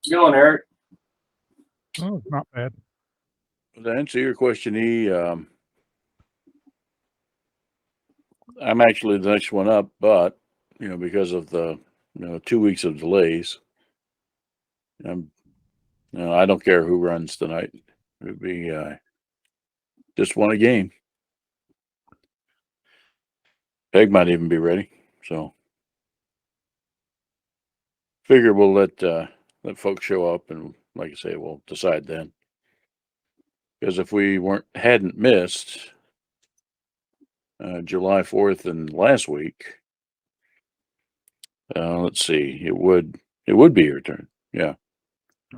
How's it going, Eric? Oh, not bad. To answer your question, I'm actually the next one up, but because of the 2 weeks of delays, I'm I don't care who runs tonight. It would be just won a game. Peg might even be ready, so figure we'll let folks show up, and like I say, we'll decide then. Because if we hadn't missed July 4th and last week, let's see, it would be your turn, yeah,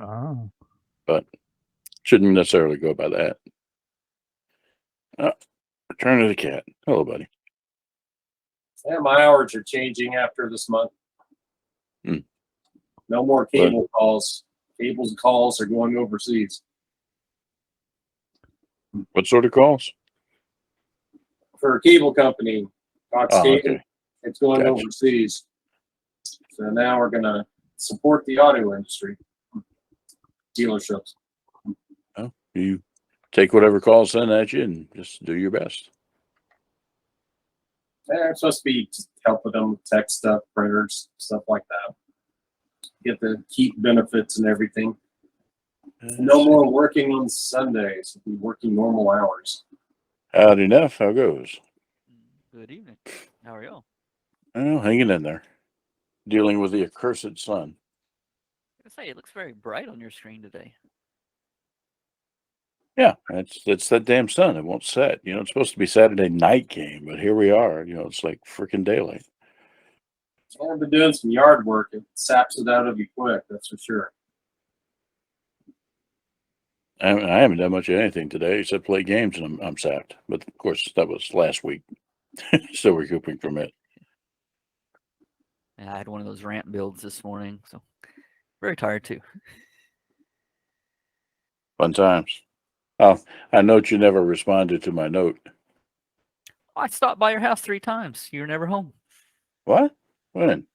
Oh, but shouldn't necessarily go by that. Return of the cat. Hello, buddy. Yeah, my hours are changing after this month. Hmm. No more cable calls. Cables and calls are going overseas. What sort of calls? For a cable company, Cox Oh, Cable, okay. it's going Gotcha. overseas. So now we're going to support the auto industry, dealerships. Well, you take whatever calls sent at you and just do your best. Yeah, it's supposed to be just helping them with tech stuff, printers, stuff like that. Get the keep benefits and everything. No more working on Sundays. We'll be working normal hours. Howdy enough. How goes? Good evening. How are y'all? Well, hanging in there. Dealing with the accursed sun. I say it looks very bright on your screen today. Yeah, it's that damn sun. It won't set. It's supposed to be Saturday night game, but here we are. It's like freaking daylight. I've been doing some yard work. It saps it out of you quick, that's for sure. I haven't done much of anything today except play games, and I'm sapped. But of course, that was last week. Still recouping from it. Yeah, I had one of those ramp builds this morning, so very tired too. Fun times. Oh, I note you never responded to my note. I stopped by your house 3 times. You were never home. What? When?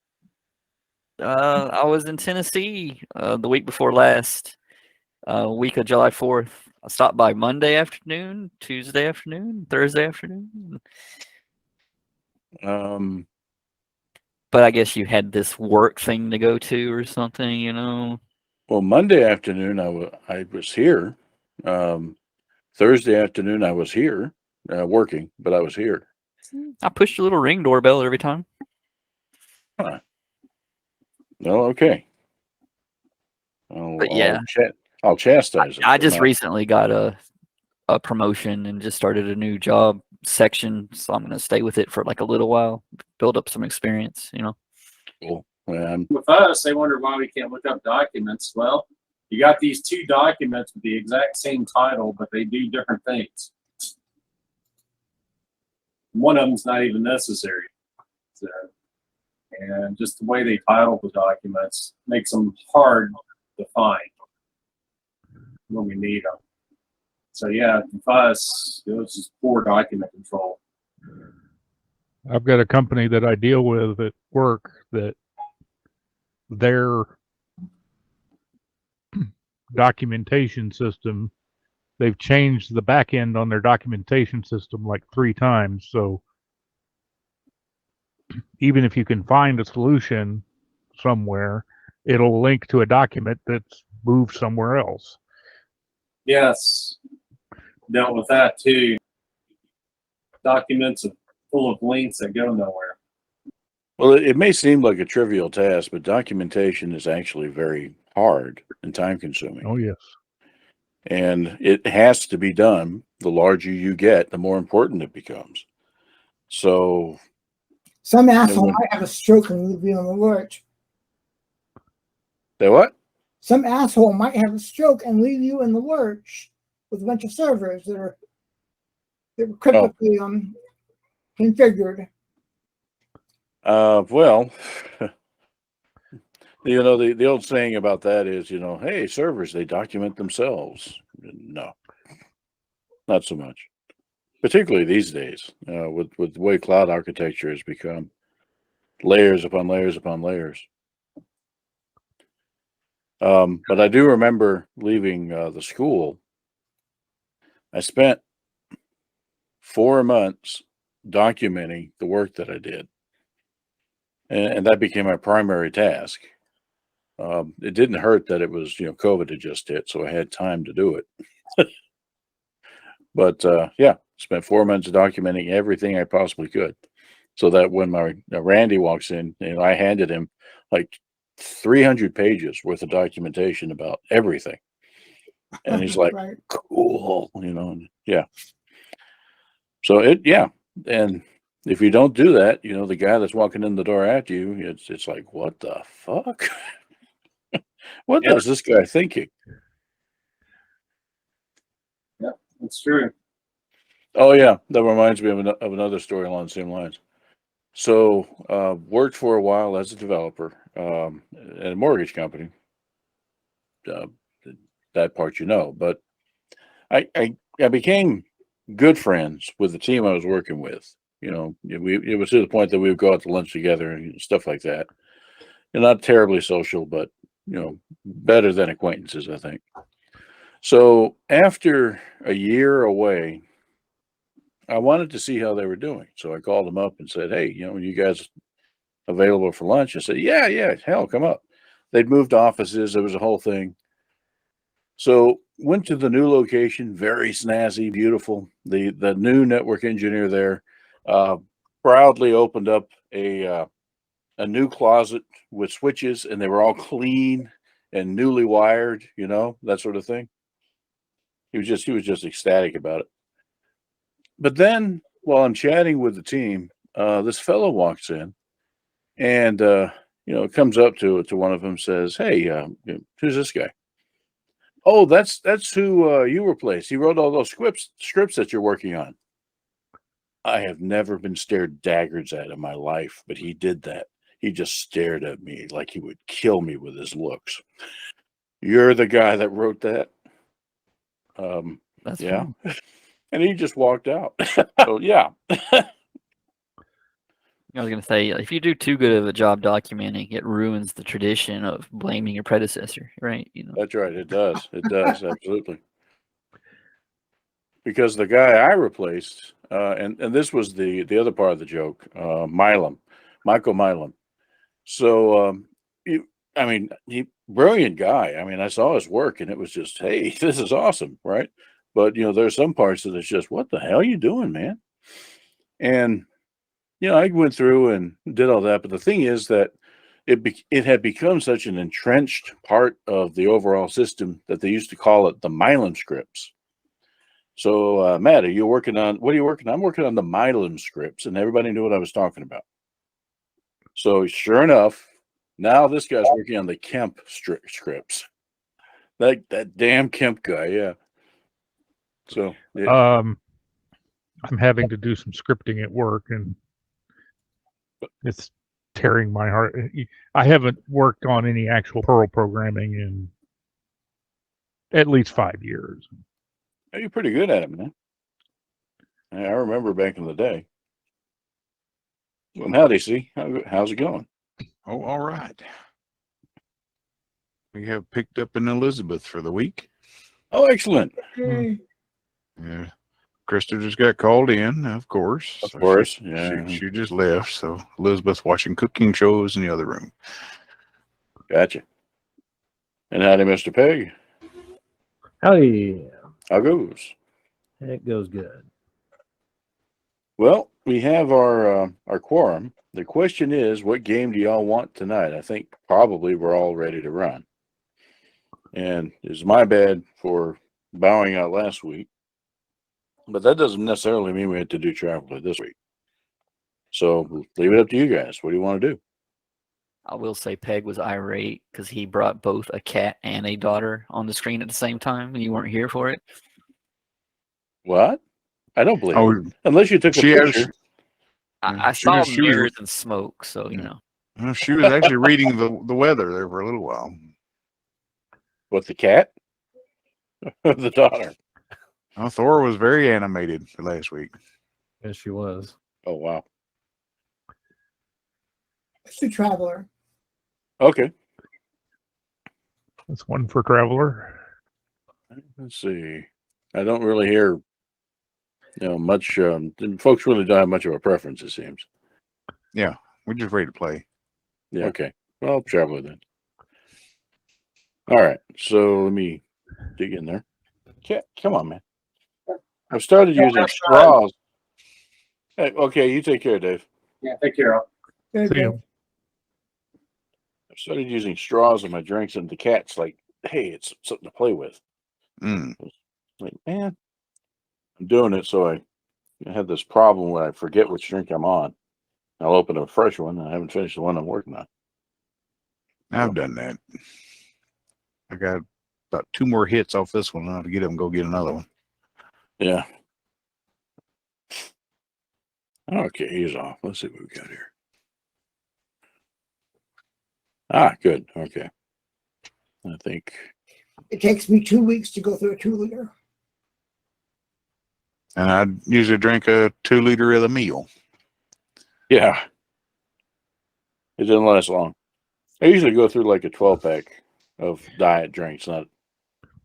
I was in Tennessee the week before last, week of July 4th. I stopped by Monday afternoon, Tuesday afternoon, Thursday afternoon. But I guess you had this work thing to go to or something, Well, Monday afternoon I was here. Thursday afternoon I was here working, but I was here. I pushed your little ring doorbell every time. Huh. Well, okay. But yeah, I'll chastise them. I just recently got a promotion and just started a new job section, so I'm going to stay with it for like a little while, build up some experience, Cool. Well, with us, they wonder why we can't look up documents. Well, you got these 2 documents with the exact same title, but they do different things. One of them's not even necessary. So, and just the way they title the documents makes them hard to find when we need them. So yeah, with us, it was just poor document control. I've got a company that I deal with at work that their documentation system, they've changed the back end on their documentation system like 3 times. So even if you can find a solution somewhere, it'll link to a document that's moved somewhere else. Yes, dealt with that too. Documents are full of links that go nowhere. well, it may seem like a trivial task, but documentation is actually very hard and time consuming. Oh, yes. And it has to be done. The larger you get, the more important it becomes. So some asshole might have a stroke and leave you in the lurch. They what? Some asshole might have a stroke and leave you in the lurch with a bunch of servers that were cryptically configured. Well, the old saying about that is, hey, servers, they document themselves. No, not so much. Particularly these days, with the way cloud architecture has become, layers upon layers upon layers. But I do remember leaving the school. I spent 4 months documenting the work that I did, and that became my primary task. It didn't hurt that it was, COVID had just hit, so I had time to do it. But yeah, spent 4 months documenting everything I possibly could, so that when my Randy walks in, I handed him like 300 pages worth of documentation about everything, and he's like, Right. "Cool," and yeah. So and if you don't do that, the guy that's walking in the door at you, it's like, what the fuck? What Yeah. is this guy thinking? That's true. Oh yeah, that reminds me of another story along the same lines. So worked for a while as a developer at a mortgage company. Uh, that part but I became good friends with the team I was working with. It was to the point that we would go out to lunch together and stuff like that. And not terribly social, but better than acquaintances, I think. So after a year away, I wanted to see how they were doing. So I called them up and said, "Hey, you guys available for lunch?" I said, "Yeah, hell, come up." They'd moved offices. There was a whole thing. So went to the new location, very snazzy, beautiful. The new network engineer there proudly opened up a new closet with switches, and they were all clean and newly wired, that sort of thing. He was just ecstatic about it. But then while I'm chatting with the team, this fellow walks in and comes up to one of them, says, "Hey, who's this guy?" "Oh, that's who you replaced. He wrote all those scripts that you're working on." I have never been stared daggers at in my life, but he did that. He just stared at me like he would kill me with his looks. "You're the guy that wrote that?" That's Yeah. fine. And he just walked out. So yeah. I was going to say, if you do too good of a job documenting, it ruins the tradition of blaming your predecessor, right? That's right. It does. It does. Absolutely. Because the guy I replaced, and this was the other part of the joke, Michael Milam. So, he brilliant guy. I mean, I saw his work and it was just, hey, this is awesome, right? But there's some parts that it's just, what the hell are you doing, man? And I went through and did all that. But the thing is that it had become such an entrenched part of the overall system that they used to call it the Milam scripts. So, Matt, what are you working on? I'm working on the Milam scripts, and everybody knew what I was talking about. So sure enough, now this guy's working on the Kemp scripts. That damn Kemp guy, yeah. So I'm having to do some scripting at work, and it's tearing my heart. I haven't worked on any actual Perl programming in at least 5 years. you're pretty good at it, man. I remember back in the day. Well, howdy, see how's it going? Oh, all right. We have picked up an Elizabeth for the week. Oh, excellent. Hey, Yeah. Krista just got called in, of course. Of So course, yeah. She just left. So Elizabeth's watching cooking shows in the other room. Gotcha. And howdy, Mr. Peg. Howdy. How goes? It goes good. Well, we have our quorum. The question is, what game do y'all want tonight? I think probably we're all ready to run. And it's my bad for bowing out last week, but that doesn't necessarily mean we have to do Traveler this week. So we'll leave it up to you guys. What do you want to do? I will say Peg was irate because he brought both a cat and a daughter on the screen at the same time, and you weren't here for it. What? I don't believe Oh, it. Unless you took a she picture. actually, I she saw was- she was- mirrors and smoke, so she was actually reading the weather there for a little while. With the cat? The daughter. Thor was very animated last week. Yes, she was. Oh, wow. Mr. Traveler. Okay. That's one for Traveler. Let's see. I don't really hear, much. Folks really don't have much of a preference, it seems. We're just ready to play. Yeah. Okay. Well, Traveler then. All right. So let me dig in there. Come on, man. I've started using straws. Hey, okay, you take care, Dave. Yeah, take care. Al. Good, See good. you. I've started using straws in my drinks, and the cat's like, "Hey, it's something to play with." Mm. Like, man, I'm doing it, so I have this problem where I forget which drink I'm on. I'll open a fresh one, and I haven't finished the one I'm working on. I've done that. I got about 2 more hits off this one. I'll have to get up and go get another one. Yeah. Okay, he's off. Let's see what we got here. Ah, good. Okay. I think. It takes me 2 weeks to go through a 2-liter. And I usually drink a 2-liter of the meal. Yeah. It didn't last long. I usually go through like a 12-pack of diet drinks, not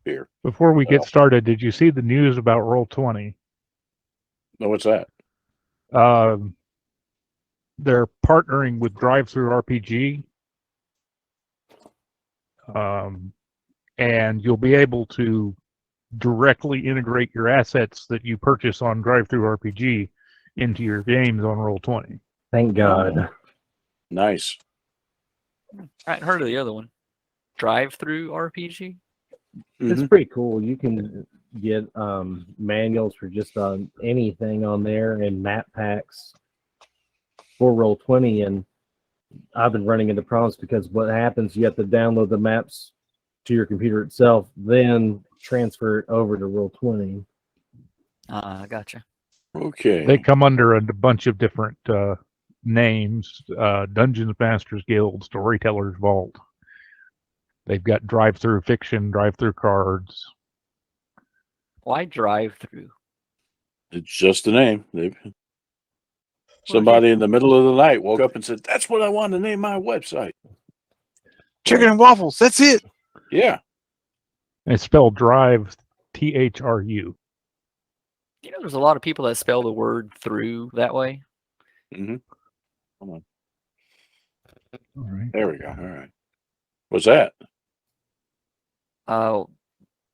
beer. Before we get Well. started, did you see the news about Roll20? No, what's that? They're partnering with Drive-Thru RPG, and you'll be able to directly integrate your assets that you purchase on Drive-Thru RPG into your games on Roll20. Thank God. Nice. I hadn't heard of the other one. Drive-through RPG. It's Mhm. pretty cool. You can get manuals for just anything on there and map packs for Roll20. And I've been running into problems because what happens, you have to download the maps to your computer itself, then transfer it over to Roll20. I gotcha. Okay. They come under a bunch of different names: Dungeons Masters Guild, Storytellers Vault. They've got Drive-Thru Fiction, Drive-Thru Cards. Why drive-through? It's just a name. Somebody in the middle of the night woke up and said, "That's what I want to name my website." Chicken and waffles. That's it. Yeah. It's spelled Drive, THRU. You know, there's a lot of people that spell the word through that way. Mm-hmm. Come on. All right. There we go. All right. What's that?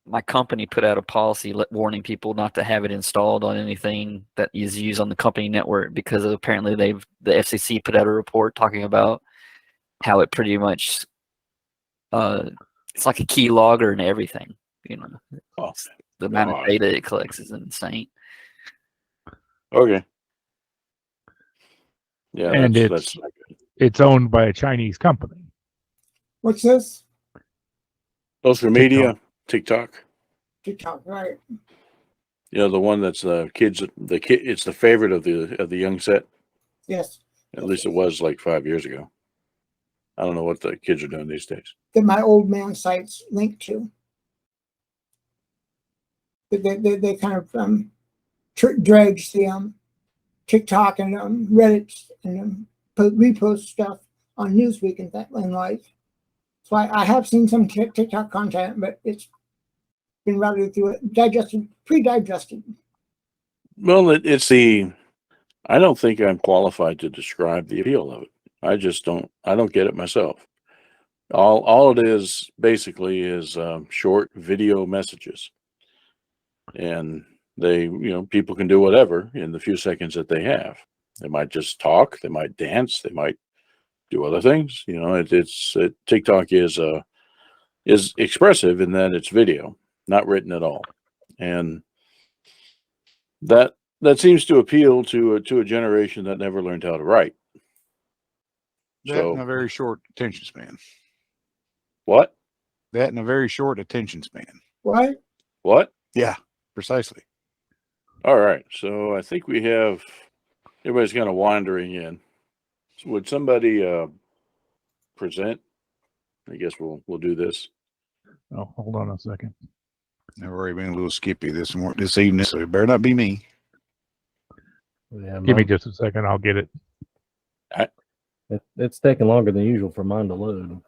My company put out a policy warning people not to have it installed on anything that is used on the company network because apparently the FCC put out a report talking about how it pretty much it's like a key logger and everything. You know, Oh, the amount of God. data it collects is insane. Okay. Yeah, And that's not good. it's owned by a Chinese company. What's this? Social media, TikTok. TikTok, right? The one that's it's the favorite of the young set. Yes. At least it was like 5 years ago. I don't know what the kids are doing these days. That my old man sites link to. They kind of dredge the TikTok and Reddit and repost stuff on Newsweek and that and like. So I have seen some TikTok content, but it's been routed through it, pre-digested. Well, I don't think I'm qualified to describe the appeal of it. I just don't. I don't get it myself. All it is basically is short video messages, and people can do whatever in the few seconds that they have. They might just talk. They might dance. They might do other things. TikTok is expressive in that it's video, not written at all, and that seems to appeal to a generation that never learned how to write. That and a very short attention span. What? That and a very short attention span. What? Yeah, precisely. All right. So I think we have everybody's kind of wandering in. So would somebody present? I guess we'll do this. Oh, hold on a second. I've already been a little skippy this evening, so it better not be me. Yeah, Give me just a second. I'll get it. It's taking longer than usual for mine to load.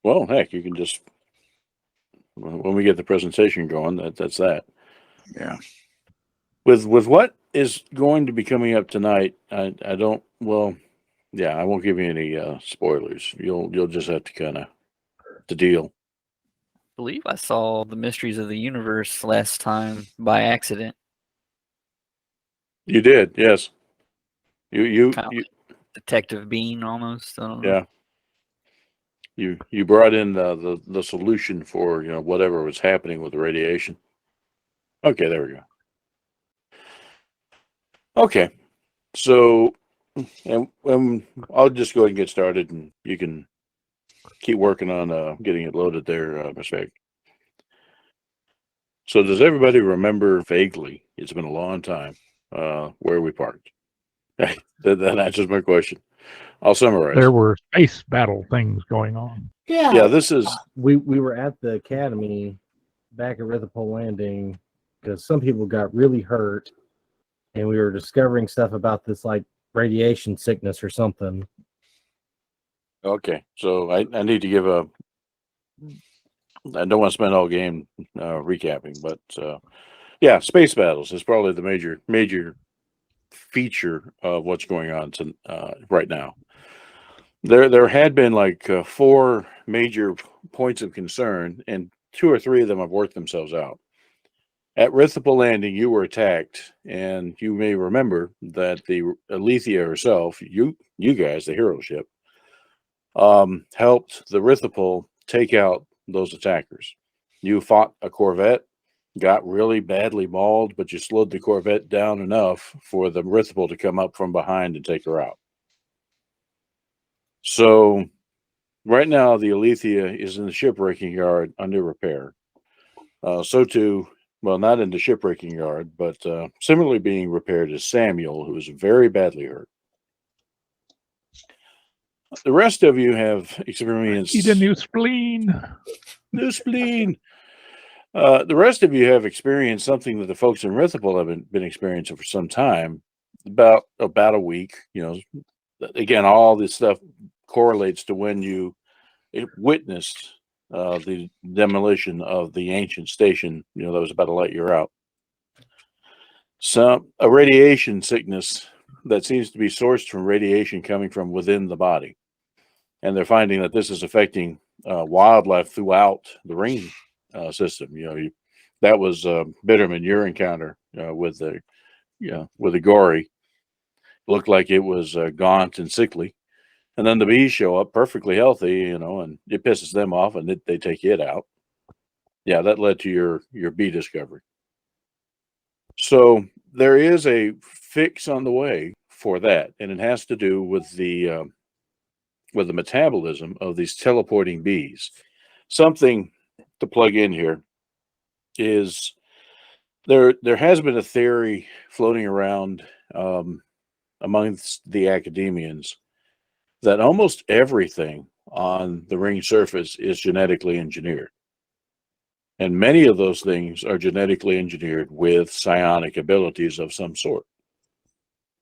Well, heck, you can just, when we get the presentation going, that's that. Yeah. With what is going to be coming up tonight, I don't, well, yeah, I won't give you any spoilers. You'll just have to kind of to deal. I believe I saw the Mysteries of the Universe last time by accident. You did, yes. You Kind of like Detective Bean almost. I don't know. yeah. You brought in the solution for whatever was happening with the radiation. Okay, there we go. Okay, so and I'll just go ahead and get started, and you can keep working on getting it loaded there, Miss Fag. So does everybody remember vaguely? It's been a long time. Where we parked. that answers my question. I'll summarize. There were space battle things going on. Yeah, this is We were at the academy back at Rithapole Landing because some people got really hurt, and we were discovering stuff about this like radiation sickness or something. okay. So I need to give a. I don't want to spend all game recapping, but yeah, space battles is probably the major feature of what's going on right now. There had been like 4 major points of concern, and 2 or 3 of them have worked themselves out. At Rithapole Landing, you were attacked, and you may remember that the Eliethia herself, you guys, the hero ship, helped the Rithapole take out those attackers. You fought a Corvette, got really badly mauled, but you slowed the Corvette down enough for the Rithapole to come up from behind and take her out. So right now, the Eliethia is in the shipwrecking yard under repair. So too, well, not in the shipwrecking yard, but similarly being repaired is Samuel, who is very badly hurt. The rest of you have experienced. Need a new spleen. New spleen. The rest of you have experienced something that the folks in Rithapole have been experiencing for some time, about a week. Again, all this stuff correlates to when you witnessed the demolition of the ancient station, that was about a light year out. A radiation sickness that seems to be sourced from radiation coming from within the body. And they're finding that this is affecting wildlife throughout the ring system. That was Bitterman, your encounter with the gory. Looked like it was gaunt and sickly. And then the bees show up perfectly healthy, and it pisses them off, and they take it out. Yeah, that led to your bee discovery. So there is a fix on the way for that, and it has to do with the metabolism of these teleporting bees. Something to plug in here is there has been a theory floating around amongst the academians that almost everything on the ring surface is genetically engineered. And many of those things are genetically engineered with psionic abilities of some sort.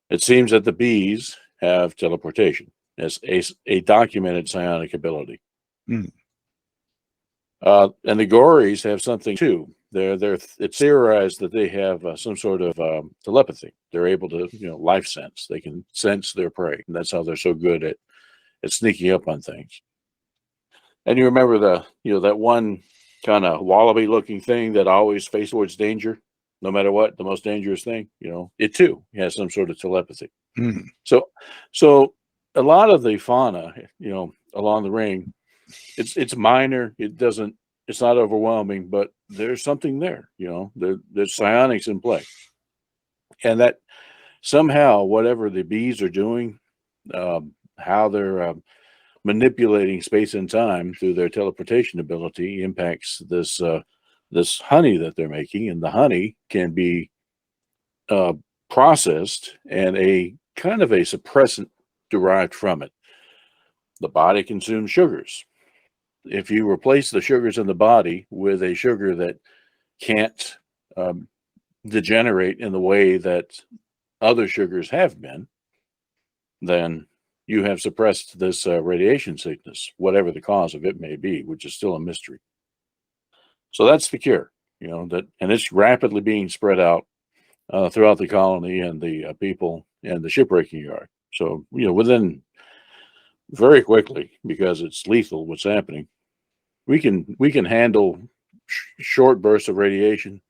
It seems that the bees have teleportation as a documented psionic ability. Hmm. And the gories have something too. It's theorized that they have some sort of telepathy. They're able to, life sense. They can sense their prey, and that's how they're so good at sneaking up on things. And you remember that one kind of wallaby looking thing that always faces towards danger, no matter what, the most dangerous thing, it too has some sort of telepathy. Hmm. So a lot of the fauna, along the ring, it's minor. It's not overwhelming, but there's something there, there's psionics in play. And that somehow, whatever the bees are doing, how they're manipulating space and time through their teleportation ability impacts this honey that they're making, and the honey can be processed and a kind of a suppressant derived from it. The body consumes sugars. If you replace the sugars in the body with a sugar that can't degenerate in the way that other sugars have been, then you have suppressed this radiation sickness, whatever the cause of it may be, which is still a mystery. So that's the cure, and it's rapidly being spread out throughout the colony and the people and the shipbreaking yard. So, within very quickly, because it's lethal, what's happening, we can handle short bursts of radiation.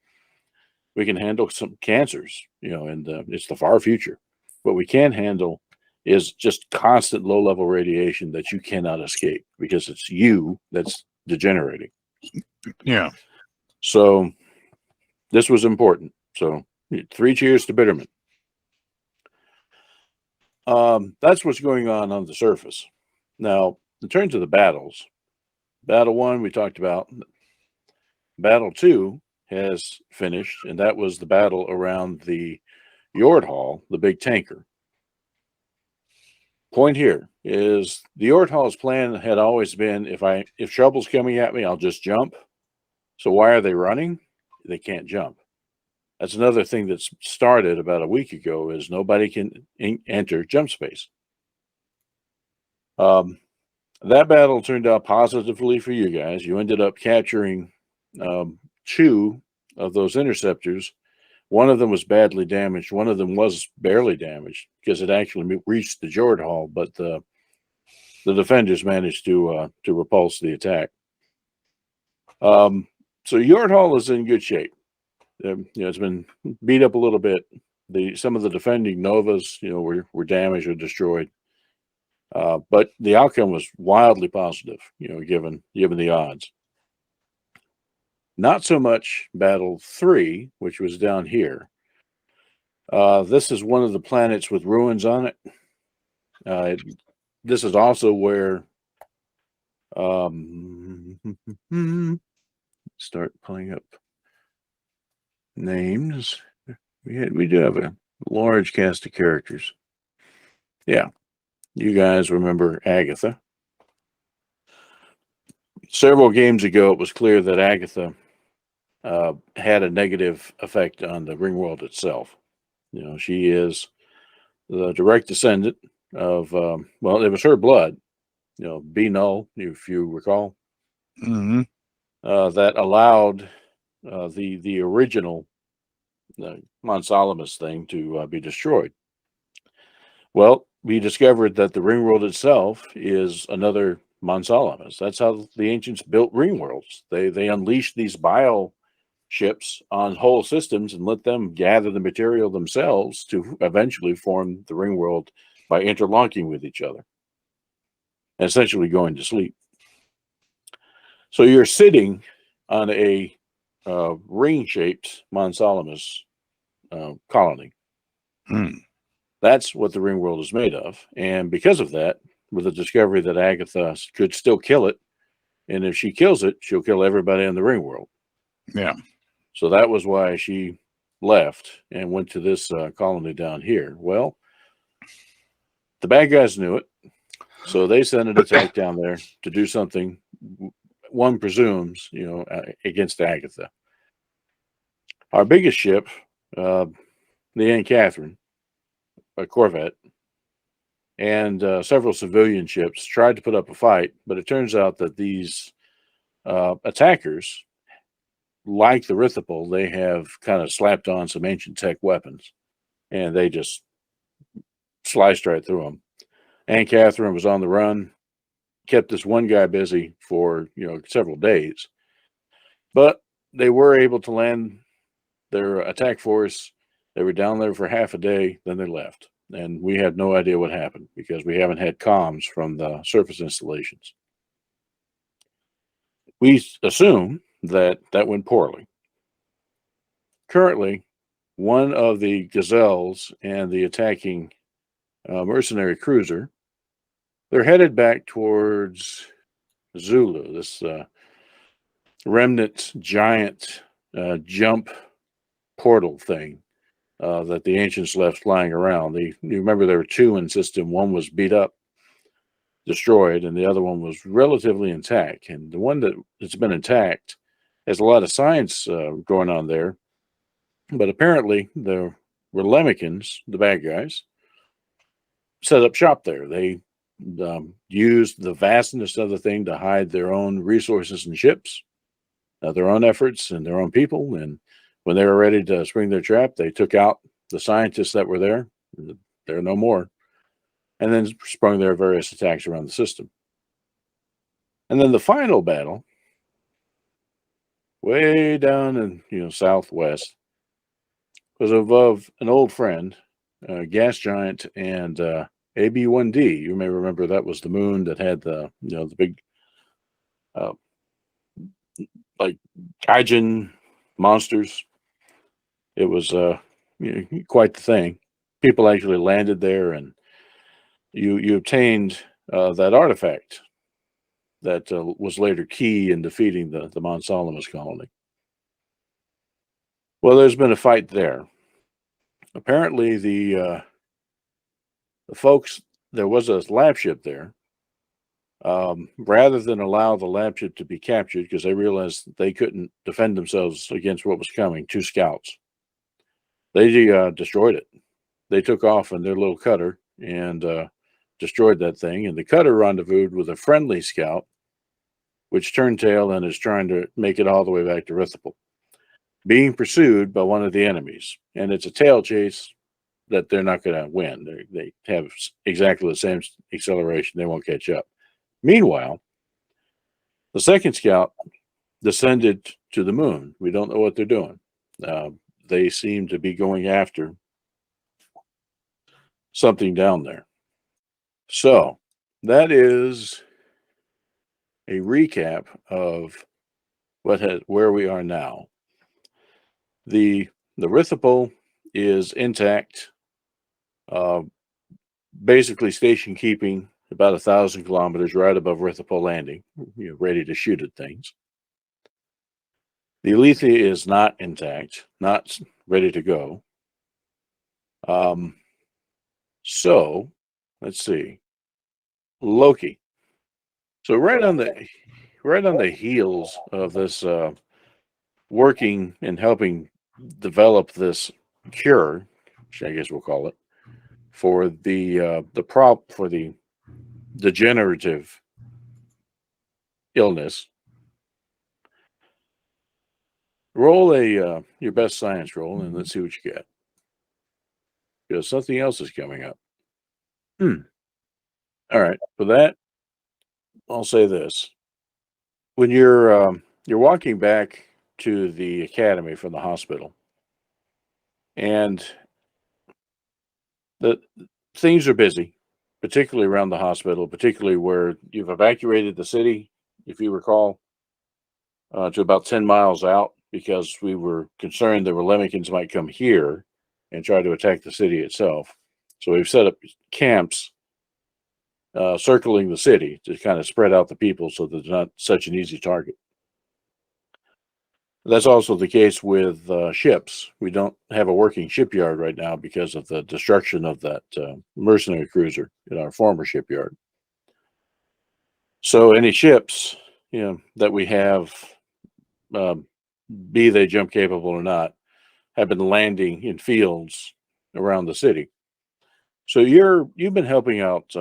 We can handle some cancers, and it's the far future. What we can handle is just constant low-level radiation that you cannot escape because it's you that's degenerating. Yeah. So this was important. So 3 cheers to Bitterman. That's what's going on the surface. Now, in terms of the battles, Battle 1 we talked about. Battle 2 has finished, and that was the battle around the Yord Hall, the big tanker. Point here is the Yord Hall's plan had always been, if trouble's coming at me, I'll just jump. So why are they running? They can't jump. That's another thing that's started about a week ago, is nobody can enter jump space. That battle turned out positively for you guys. You ended up capturing 2 of those interceptors. One of them was badly damaged. One of them was barely damaged because it actually reached the Yord Hall, but the defenders managed to repulse the attack. So Yord Hall is in good shape. It's been beat up a little bit. Some of the defending Novas, were damaged or destroyed. But the outcome was wildly positive, given the odds. Not so much Battle 3, which was down here. This is one of the planets with ruins on it. This is also where start pulling up names. We do have a large cast of characters. Yeah, you guys remember Agatha. Several games ago, it was clear that Agatha had a negative effect on the ring world itself. She is the direct descendant of, it was her blood, B null, if you recall, that allowed the original Monsalamus thing to be destroyed. Well, we discovered that the ring world itself is another Monsalamus. That's how the ancients built ring worlds. They unleashed these bio ships on whole systems and let them gather the material themselves to eventually form the ring world by interlocking with each other, essentially going to sleep. So you're sitting on a ring-shaped Monsalamus colony. That's what the ring world is made of. And because of that, with the discovery that Agatha could still kill it, and if she kills it, she'll kill everybody in the ring world. Yeah. So that was why she left and went to this colony down here. Well, the bad guys knew it, so they sent an attack down there to do something, one presumes, against Agatha. Our biggest ship, the Anne Catherine, a corvette, and several civilian ships tried to put up a fight, but it turns out that these attackers, like the Rithipol, they have kind of slapped on some ancient tech weapons, and they just sliced right through them. Anne Catherine was on the run, kept this one guy busy for several days, but they were able to land their attack force. They were down there for half a day, then they left, and we had no idea what happened because we haven't had comms from the surface installations. We assume that went poorly. Currently, one of the Gazelles and the attacking mercenary cruiser, they're headed back towards Zulu, this remnant giant jump portal thing that the ancients left lying around. You remember there were 2 in system. One was beat up, destroyed, and the other one was relatively intact. And the one that's been intact has a lot of science going on there. But apparently the Lemikins, the bad guys, set up shop there. They used the vastness of the thing to hide their own resources and ships, their own efforts and their own people. And when they were ready to spring their trap, they took out the scientists that were there. They're no more. And then sprung their various attacks around the system. And then the final battle, way down in southwest, was of an old friend, gas giant, and AB1D. You may remember that was the moon that had the the big like Gaijin monsters. It was quite the thing. People actually landed there, and you obtained that artifact that was later key in defeating the Mont Salamis colony. Well, there's been a fight there. Apparently, the folks, there was a lab ship there. Rather than allow the lab ship to be captured, because they realized they couldn't defend themselves against what was coming, 2 scouts, they destroyed it. They took off in their little cutter and destroyed that thing. And the cutter rendezvoused with a friendly scout, which turned tail and is trying to make it all the way back to Rithipal, being pursued by one of the enemies. And it's a tail chase that they're not going to win. They have exactly the same acceleration. They won't catch up. Meanwhile, the second scout descended to the moon. We don't know what they're doing. They seem to be going after something down there. So that is a recap of where we are now. The Rithipal is intact, basically station keeping about 1,000 kilometers right above Rithipal landing, ready to shoot at things. The Eliethia is not intact, not ready to go. So let's see, Loki. So right on the heels of this working and helping develop this cure, which I guess we'll call it, for the degenerative illness. Roll your best science roll and let's see what you get. Because something else is coming up. All right. For that, I'll say this. When you're walking back to the academy from the hospital, and the things are busy, particularly around the hospital, particularly where you've evacuated the city, if you recall, to about 10 miles out, because we were concerned the Lemikins might come here and try to attack the city itself. So we've set up camps circling the city to kind of spread out the people so that they're not such an easy target. That's also the case with ships. We don't have a working shipyard right now because of the destruction of that mercenary cruiser in our former shipyard. So any ships, that we have, be they jump capable or not, have been landing in fields around the city. So you've been helping out.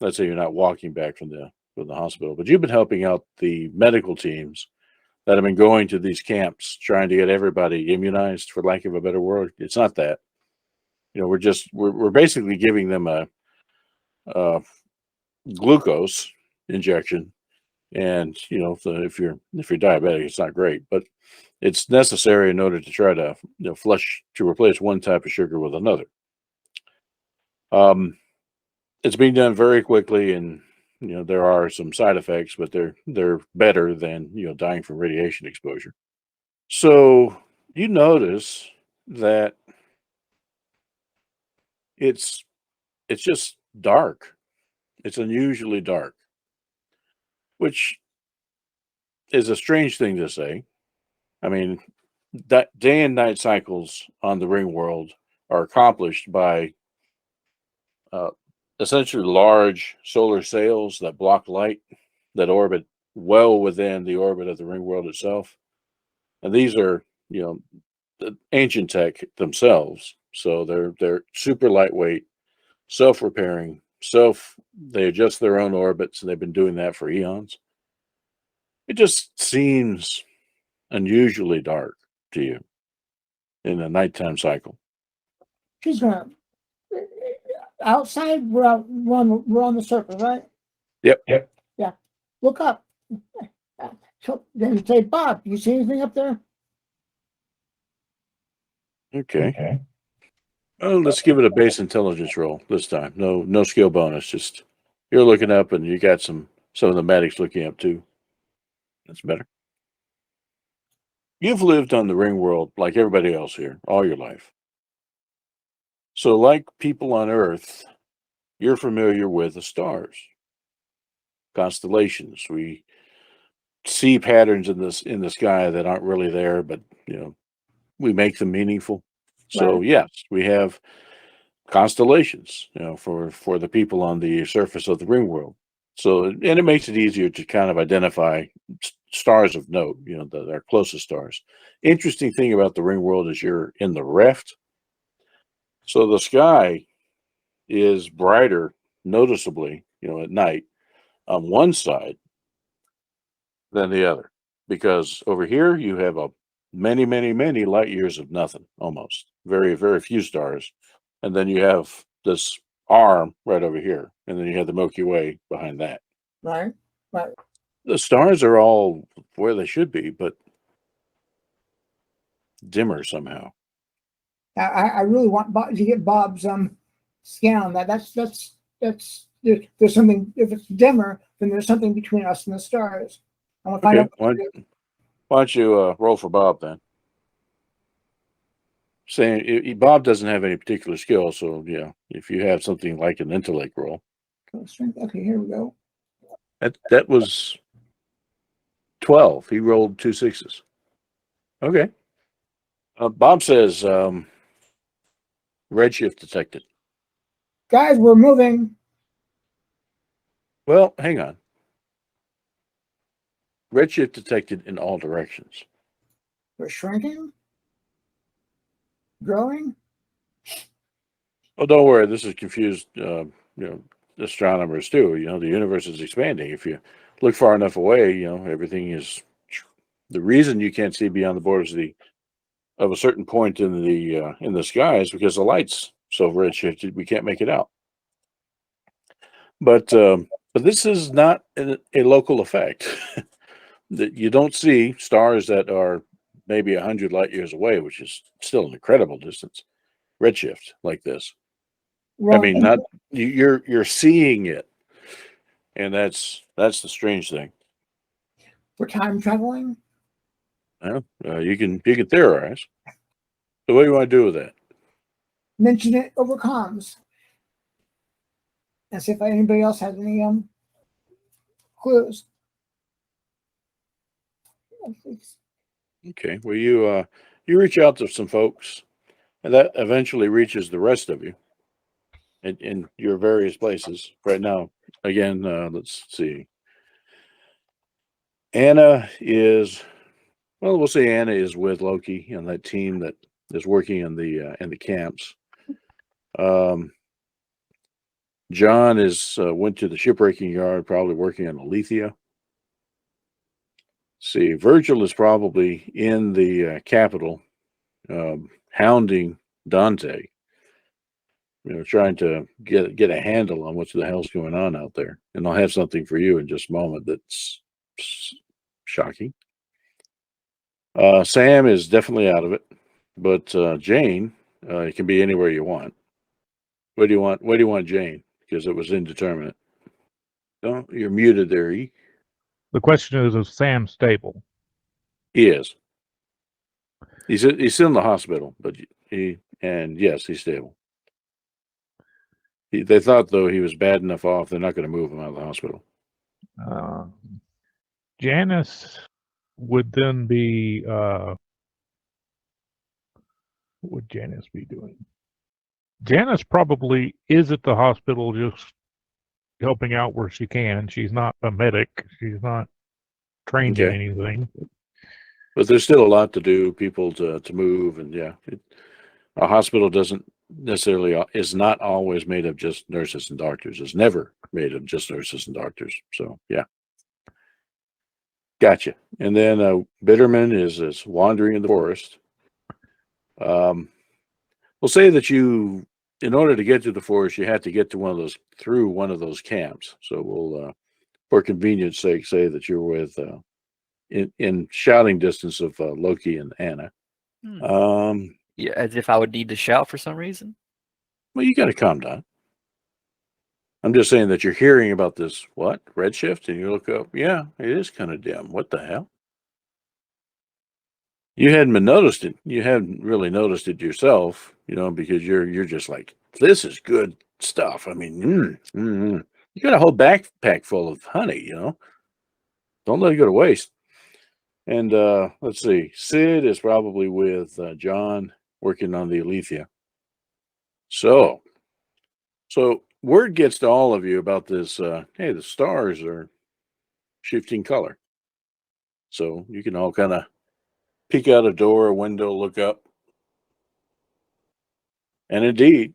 Let's say you're not walking back from the hospital, but you've been helping out the medical teams that have been going to these camps, trying to get everybody immunized, for lack of a better word. It's not that. We're basically giving them a glucose injection, and if you're diabetic, it's not great, but it's necessary in order to try to replace one type of sugar with another. It's being done very quickly, and there are some side effects, but they're better than dying from radiation exposure. So you notice that it's just dark. It's unusually dark, which is a strange thing to say. I mean, that day and night cycles on the ring world are accomplished by essentially large solar sails that block light, that orbit well within the orbit of the ring world itself. And these are, the ancient tech themselves. So they're super lightweight, self-repairing, they adjust their own orbits, and they've been doing that for eons. It just seems unusually dark to you in a nighttime cycle. She's gonna outside. We're on the surface, right? Yep. Yeah. Look up. So then say, Bob, you see anything up there? Okay. Oh, let's give it a base intelligence roll this time. No skill bonus. Just you're looking up, and you got some of the medics looking up too. That's better. You've lived on the ring world like everybody else here all your life. So, like people on Earth, you're familiar with the stars, constellations. We see patterns in the sky that aren't really there, but we make them meaningful. So Right. yes, we have constellations, for the people on the surface of the ring world. So, and it makes it easier to kind of identify stars of note, our closest stars. Interesting thing about the ring world is you're in the rift. So the sky is brighter noticeably, at night on one side than the other. Because over here you have a many, many, many light years of nothing, almost. Very, very few stars. And then you have this arm right over here. And then you have the Milky Way behind that. Right. The stars are all where they should be, but dimmer somehow. I really want Bob to get Bob's scan on that. That's there's something. If it's dimmer, then there's something between us and the stars. I want to find Okay, out. why don't you roll for Bob then? Saying Bob doesn't have any particular skill, so if you have something like an intellect roll, Strength. Okay, here we go. that was 12. He rolled 2 6s. Okay. Bob says redshift detected. Guys, we're moving. Well, hang on. Redshift detected in all directions. We're shrinking. Growing. Oh, don't worry. This is confused, astronomers too. The universe is expanding. If you look far enough away, everything is. The reason you can't see beyond the borders of a certain point in the sky is because the light's so redshifted we can't make it out. But this is not a local effect. That you don't see stars that are maybe 100 light years away, which is still an incredible distance. Redshift like this. I mean, not you're seeing it, and that's the strange thing. For time traveling. Well, you can theorize. So what do you want to do with that? Mention it over comms. And see if anybody else has any clues. Okay. Well, you reach out to some folks, and that eventually reaches the rest of you in your various places. Right now, again, let's see. Anna is, well, we'll say Anna is with Loki and that team that is working in the camps. John went to the shipbreaking yard, probably working on Eliethia. See, Virgil is probably in the capital, hounding Dante. Trying to get a handle on what the hell's going on out there. And I'll have something for you in just a moment that's shocking. Sam is definitely out of it, but Jane, it can be anywhere you want. Where do you want Jane? Because it was indeterminate. No, you're muted there, E. The question is Sam stable? He is. He's still in the hospital, but yes, he's stable. They thought, though, he was bad enough off, they're not going to move him out of the hospital. Janice would then be, what would Janice be doing? Janice probably is at the hospital just helping out where she can. She's not a medic. She's not trained in anything. But there's still a lot to do, people to move, and a hospital doesn't necessarily is not always made of just nurses and doctors. It's never made of just nurses and doctors. So yeah. Gotcha. And then Bitterman is wandering in the forest. We'll say that you, in order to get to the forest, you have to get to through one of those camps. So we'll, for convenience sake, say that you're with, in shouting distance of Loki and Anna. Yeah, as if I would need to shout for some reason. Well, you got to calm down. I'm just saying that you're hearing about this, redshift, and you look up, yeah, it is kind of dim. What the hell? You hadn't noticed it. You hadn't really noticed it yourself, because you're just like, this is good stuff. I mean, you got a whole backpack full of honey, Don't let it go to waste. And let's see, Sid is probably with John working on the Eliethia. So word gets to all of you about this. Hey, the stars are shifting color. So you can all kind of peek out a door, a window, look up. And indeed,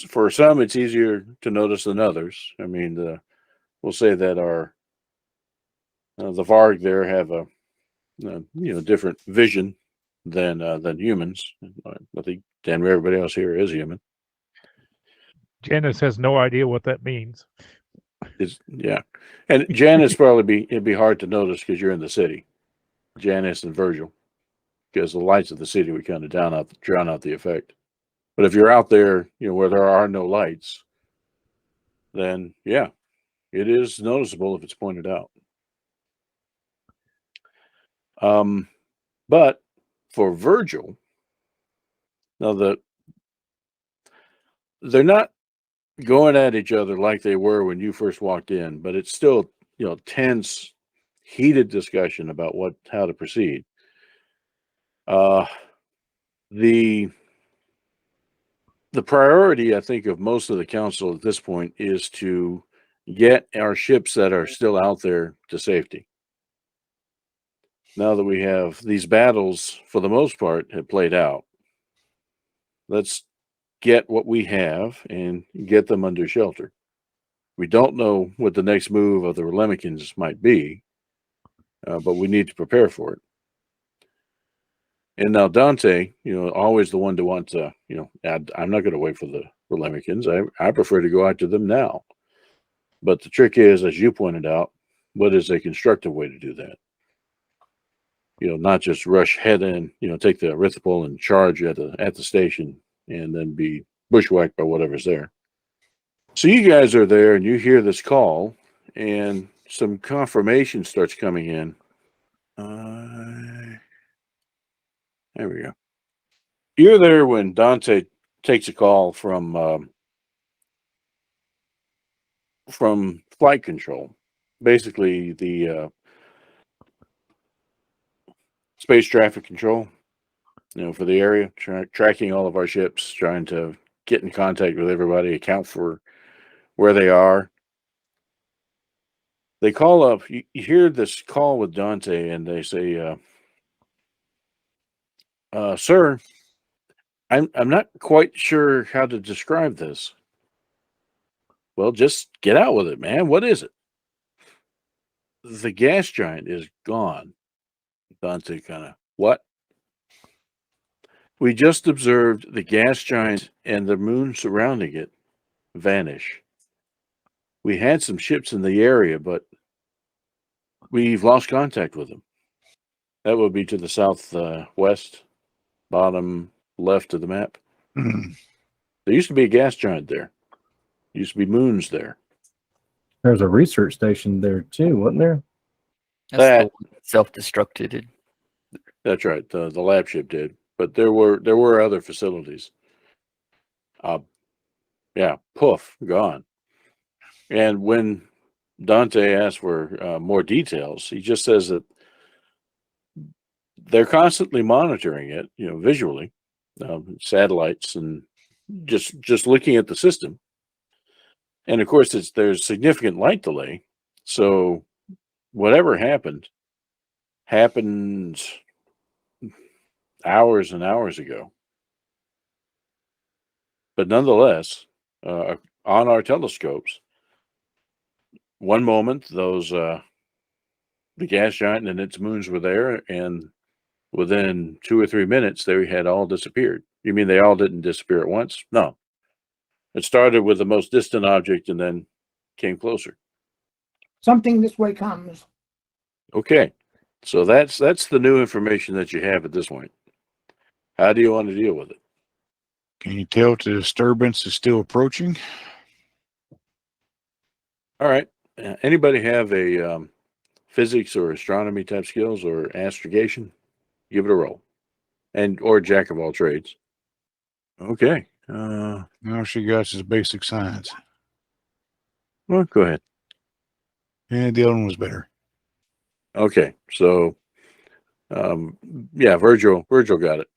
for some, it's easier to notice than others. I mean, we'll say that the Varg there have a different vision than humans. I think damn near everybody else here is human. Janice has no idea what that means. Yeah, and Janice it'd be hard to notice because you're in the city. Janice and Virgil, because the lights of the city would kind of drown out the effect. But if you're out there, where there are no lights, then yeah, it is noticeable if it's pointed out. But for Virgil, now they're not going at each other like they were when you first walked in, but it's still, tense, heated discussion about how to proceed. The priority, I think, of most of the council at this point is to get our ships that are still out there to safety. Now that we have these battles, for the most part, have played out, let's get what we have and get them under shelter. We don't know what the next move of the Lemikins might be, but we need to prepare for it. And now Dante, always the one to want to, I'm not going to wait for the Lemikins. I prefer to go after them now. But the trick is, as you pointed out, what is a constructive way to do that? Not just rush head in, take the Arithipol and charge at the station and then be bushwhacked by whatever's there. So you guys are there and you hear this call and some confirmation starts coming in. There we go. You're there when Dante takes a call from flight control, basically the space traffic control, for the area, tracking all of our ships, trying to get in contact with everybody, account for where they are. They call up, you hear this call with Dante, and they say, sir, I'm not quite sure how to describe this. Well, just get out with it, man. What is it? The gas giant is gone. Dante kind of, what? We just observed the gas giant and the moon surrounding it vanish. We had some ships in the area, but we've lost contact with them. That would be to the southwest, bottom left of the map. There used to be a gas giant there. Used to be moons there. There's a research station there too, wasn't there? That's the one that self-destructed. That's right. The lab ship did, but there were other facilities. Yeah, poof, gone. And when Dante asks for more details, he just says that they're constantly monitoring it, visually, satellites, and just looking at the system. And of course, there's significant light delay, so whatever happened hours and hours ago. but nonetheless, on our telescopes, one moment those the gas giant and its moons were there, and within 2 or 3 minutes they had all disappeared. You mean they all didn't disappear at once? No. It started with the most distant object and then came closer. Something this way comes. Okay. So that's the new information that you have at this point. How do you want to deal with it? Can you tell if the disturbance is still approaching? All right. Anybody have a physics or astronomy type skills or astrogation? Give it a roll. And or jack of all trades. Okay. All she got is basic science. Well, go ahead. And the other one was better. Okay. So yeah, Virgil got it.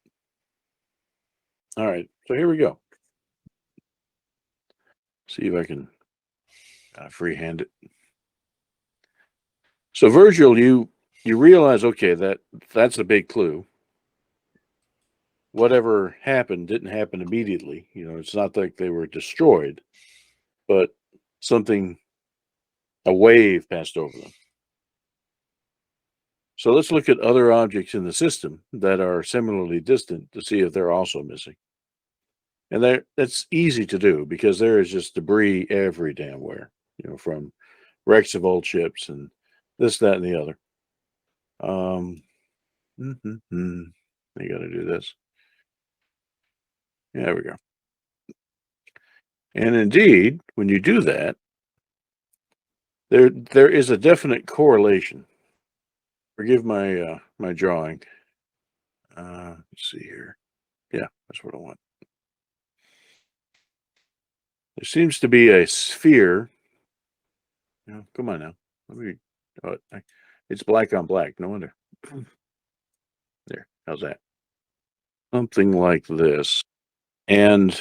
All right. So here we go. See if I can freehand it. So Virgil, you realize, okay, that's a big clue. Whatever happened didn't happen immediately. You know, it's not like they were destroyed, but a wave passed over them. So let's look at other objects in the system that are similarly distant to see if they're also missing. And that's easy to do because there is just debris every damn where, you know, from wrecks of old ships and this, that, and the other. You got to do this. There we go. And indeed, when you do that, there is a definite correlation. Forgive my my drawing. Let's see here. Yeah, that's what I want. There seems to be a sphere. No, come on now. Let me. Oh, it's black on black. No wonder. There. How's that? Something like this. And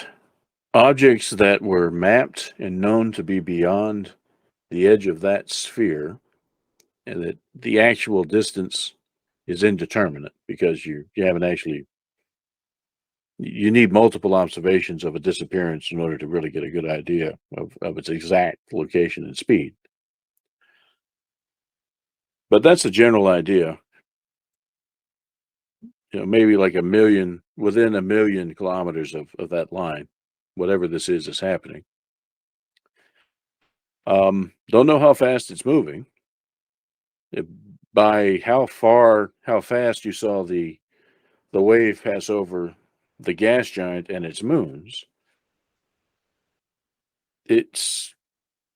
objects that were mapped and known to be beyond the edge of that sphere, and that the actual distance is indeterminate because you haven't actually. You need multiple observations of a disappearance in order to really get a good idea of its exact location and speed. But that's a general idea. You know, maybe like within 1,000,000 kilometers of that line, whatever this is happening. Don't know how fast it's moving. By how fast you saw the wave pass over the gas giant and its moons, it's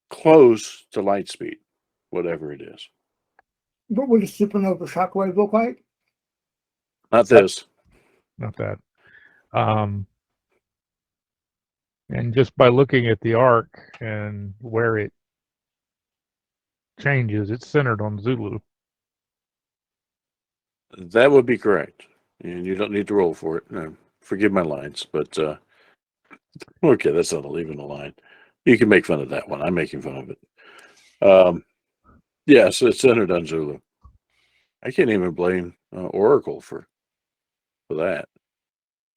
close to light speed, whatever it is. What would a supernova shockwave look like? Not this. Not that. And just by looking at the arc and where it changes, it's centered on Zulu. That would be correct. And you don't need to roll for it. No, forgive my lines, but okay, that's not even a line. You can make fun of that one. I'm making fun of it. Yeah, so it's centered on Zulu. I can't even blame Oracle for that.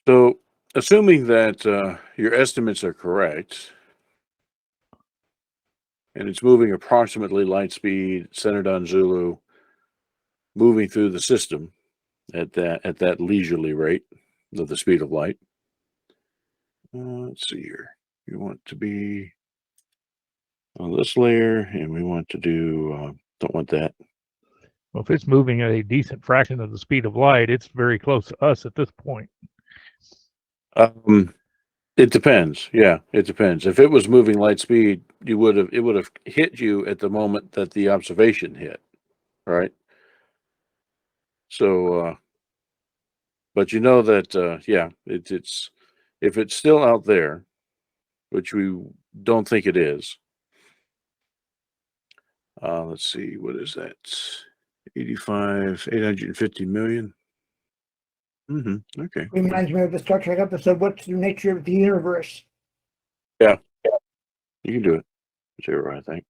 So, assuming that your estimates are correct, and it's moving approximately light speed, centered on Zulu, moving through the system at that leisurely rate of the speed of light. Let's see here. We want to be on this layer, and we want to do. Don't want that. Well, if it's moving at a decent fraction of the speed of light, it's very close to us at this point. It depends. Yeah, it depends. If it was moving light speed, it would have hit you at the moment that the observation hit, right? So, but you know that yeah, it's if it's still out there, which we don't think it is. Let's see, what is that? 850 million. Okay. Reminds me of the Star Trek episode, What's the Nature of the Universe? Yeah, you can do it. 0, I think.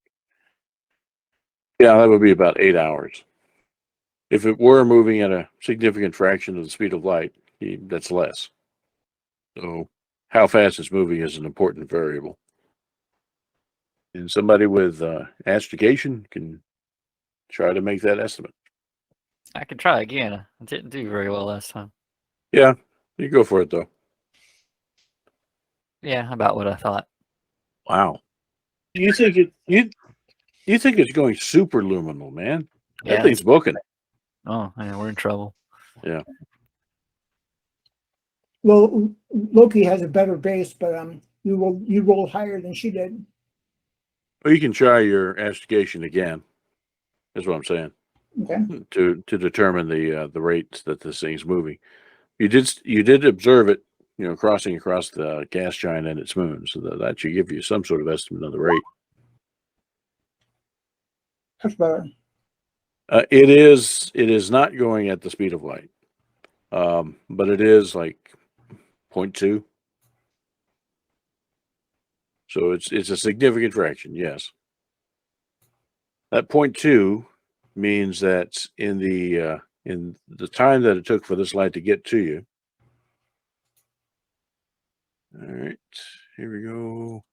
Yeah, that would be about 8 hours. If it were moving at a significant fraction of the speed of light, that's less. So how fast it's moving is an important variable. And somebody with astrogation can try to make that estimate. I can try again. I didn't do very well last time. Yeah, you go for it though. Yeah, about what I thought. Wow. You think you think it's going super luminal, man? That Yeah. thing's booking. Oh, man, we're in trouble. Yeah. Well, Loki has a better base, but you rolled higher than she did. Well, you can try your astrogation again. That's what I'm saying. Okay. To determine the rates that this thing's moving. You did observe it, crossing across the gas giant and its moon, so that should give you some sort of estimate of the rate. That's better. It is not going at the speed of light, but it is like 0.2. So it's a significant fraction, yes. That 0.2 means that in the time that it took for this light to get to you. All right, here we go.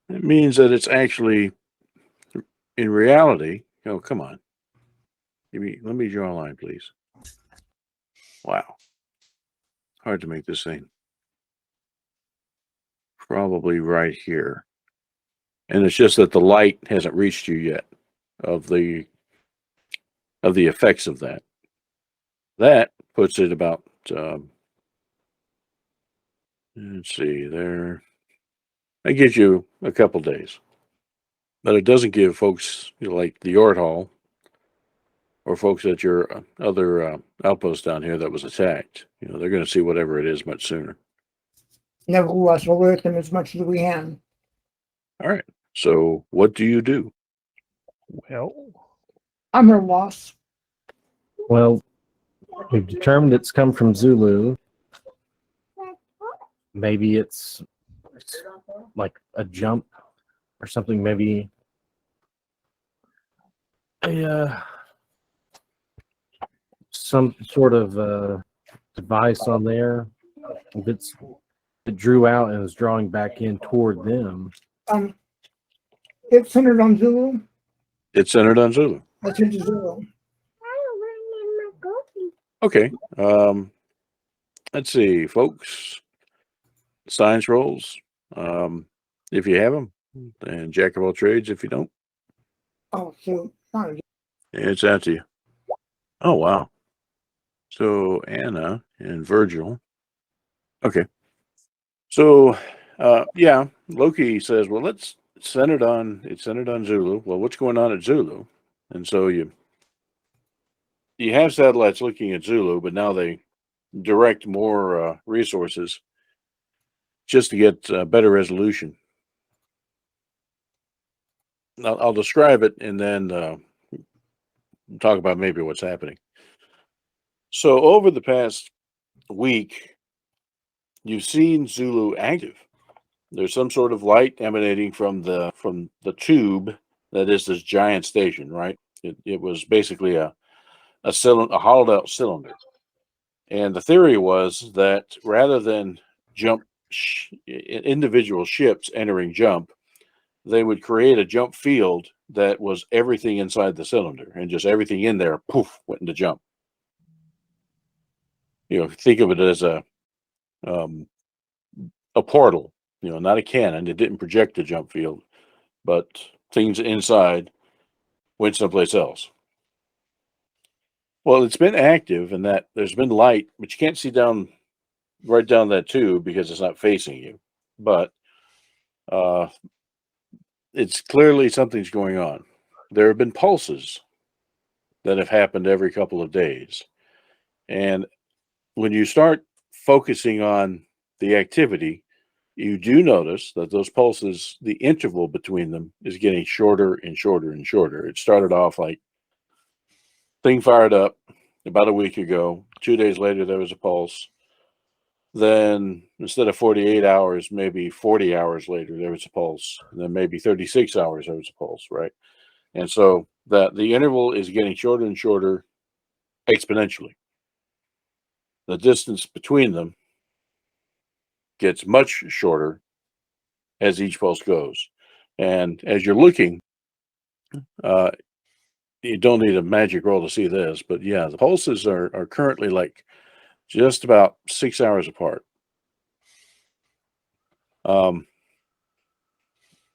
It means that it's actually, in reality, oh, come on. Let me draw a line, please. Wow. Hard to make this thing. Probably right here. And it's just that the light hasn't reached you yet of the effects of that. That puts it about, let's see, there. That gives you a couple days. But it doesn't give folks like the Yort Hall or folks at your other outpost down here that was attacked. They're going to see whatever it is much sooner. Nevertheless, we'll work them as much as we can. All right. So what do you do? Well, I'm her boss. Well, we've determined it's come from Zulu. Maybe it's like a jump or something. Maybe some sort of device on there that drew out and is drawing back in toward them. It's centered on Zulu. It's centered on Zulu. That's into Zulu. Okay. Let's see, folks. Science rolls, if you have them, and jack of all trades if you don't. Oh, so It's out to you. Oh, wow. So Anna and Virgil. Okay. So, yeah, Loki says, well, it's centered on Zulu. Well, what's going on at Zulu? And so you have satellites looking at Zulu, but now they direct more resources just to get better resolution. I'll describe it and then talk about maybe what's happening. So over the past week, you've seen Zulu active. There's some sort of light emanating from the tube that is this giant station, right? It was basically a hollowed out cylinder. And the theory was that rather than jump individual ships entering jump, they would create a jump field that was everything inside the cylinder, and just everything in there, poof, went into jump. Think of it as a portal, not a cannon. It didn't project the jump field, but things inside went someplace else. Well, it's been active in that there's been light, but you can't see right down that tube because it's not facing you. But it's clearly something's going on. There have been pulses that have happened every couple of days. And when you start focusing on the activity, you do notice that those pulses, the interval between them is getting shorter and shorter and shorter. It started off like thing fired up about a week ago. 2 days later, there was a pulse. Then instead of 48 hours, maybe 40 hours later, there was a pulse. And then maybe 36 hours, there was a pulse, right? And so that the interval is getting shorter and shorter exponentially. The distance between them gets much shorter as each pulse goes. And as you're looking, you don't need a magic roll to see this, but yeah, the pulses are currently like just about 6 hours apart.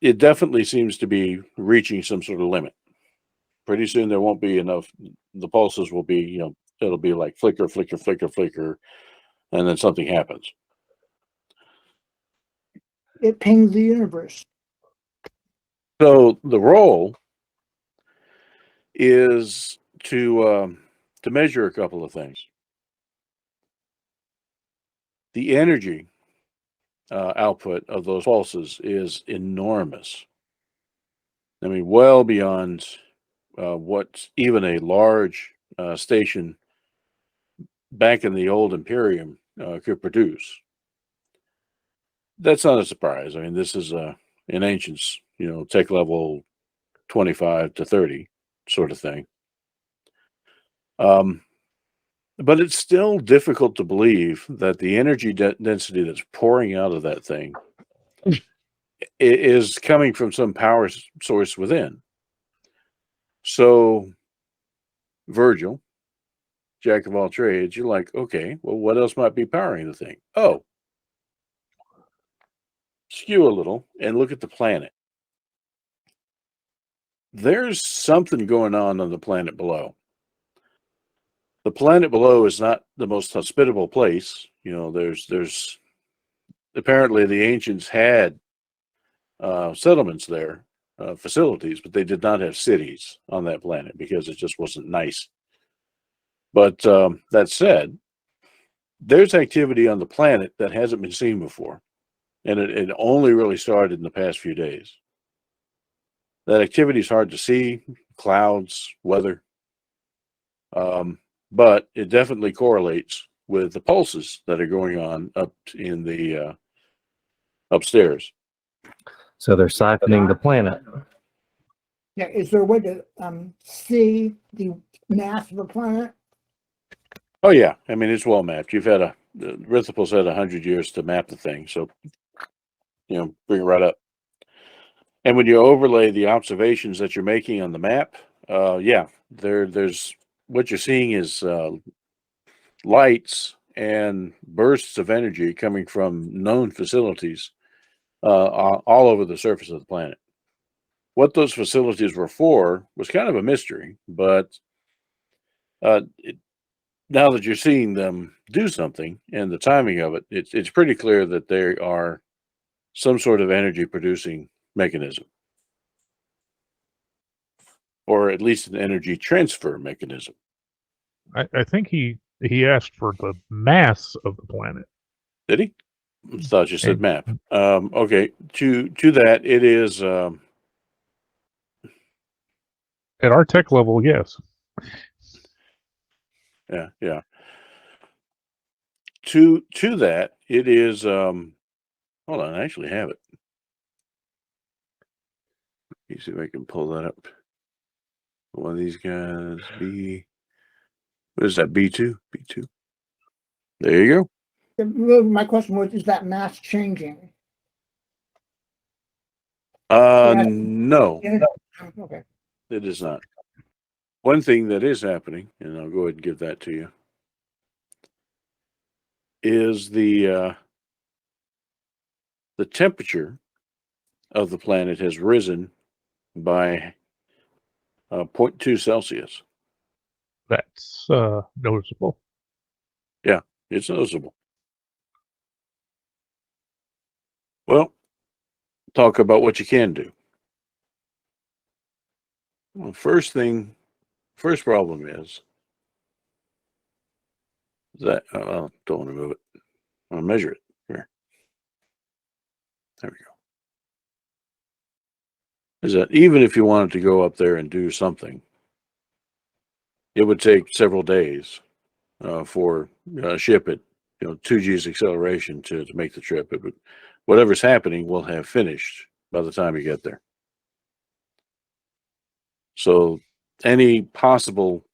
It definitely seems to be reaching some sort of limit. Pretty soon there won't be enough. The pulses will be, it'll be like flicker, flicker, flicker, flicker, and then something happens. It pings the universe. So the role is to measure a couple of things. The energy output of those pulses is enormous. I mean, well beyond what even a large station back in the old Imperium could produce. That's not a surprise. I mean, this is an Ancients, tech level 25 to 30 sort of thing. But it's still difficult to believe that the energy density that's pouring out of that thing is coming from some power source within. So, Virgil, jack of all trades, you're like, okay, well, what else might be powering the thing? Oh, skew a little and look at the planet. There's something going on the planet below. The planet below is not the most hospitable place. There's apparently the ancients had settlements there, facilities, but they did not have cities on that planet because it just wasn't nice. But that said, there's activity on the planet that hasn't been seen before, and it only really started in the past few days. That activity is hard to see, clouds, weather, but it definitely correlates with the pulses that are going on up in the upstairs. So they're siphoning the planet. Yeah, is there a way to see the mass of the planet? Oh yeah, I mean it's well mapped. You've had Rithipal's had 100 years to map the thing, so bring it right up. And when you overlay the observations that you're making on the map, there's what you're seeing is lights and bursts of energy coming from known facilities all over the surface of the planet. What those facilities were for was kind of a mystery, but now that you're seeing them do something and the timing of it, it's pretty clear that they are some sort of energy producing mechanism, or at least an energy transfer mechanism. I think he asked for the mass of the planet. Did he? I thought you said map. Okay. To that, it is. At our tech level, yes. Yeah. To that, it is. Hold on, I actually have it. Let me see if I can pull that up. One of these guys, what is that? B2. There you Really, my question was, is that mass changing? go. Yeah. No, Okay. it is not. One thing that is happening, and I'll go ahead and give that to you, is the temperature of the planet has risen by 0.2 Celsius. That's noticeable. Yeah, it's noticeable. Well, talk about what you can do. Well, first problem is that don't want to move it. I'll measure it here. There we go. Is that even if you wanted to go up there and do something, it would take several days for ship at 2G's acceleration to make the trip. But whatever's happening will have finished by the time you get there. So any possible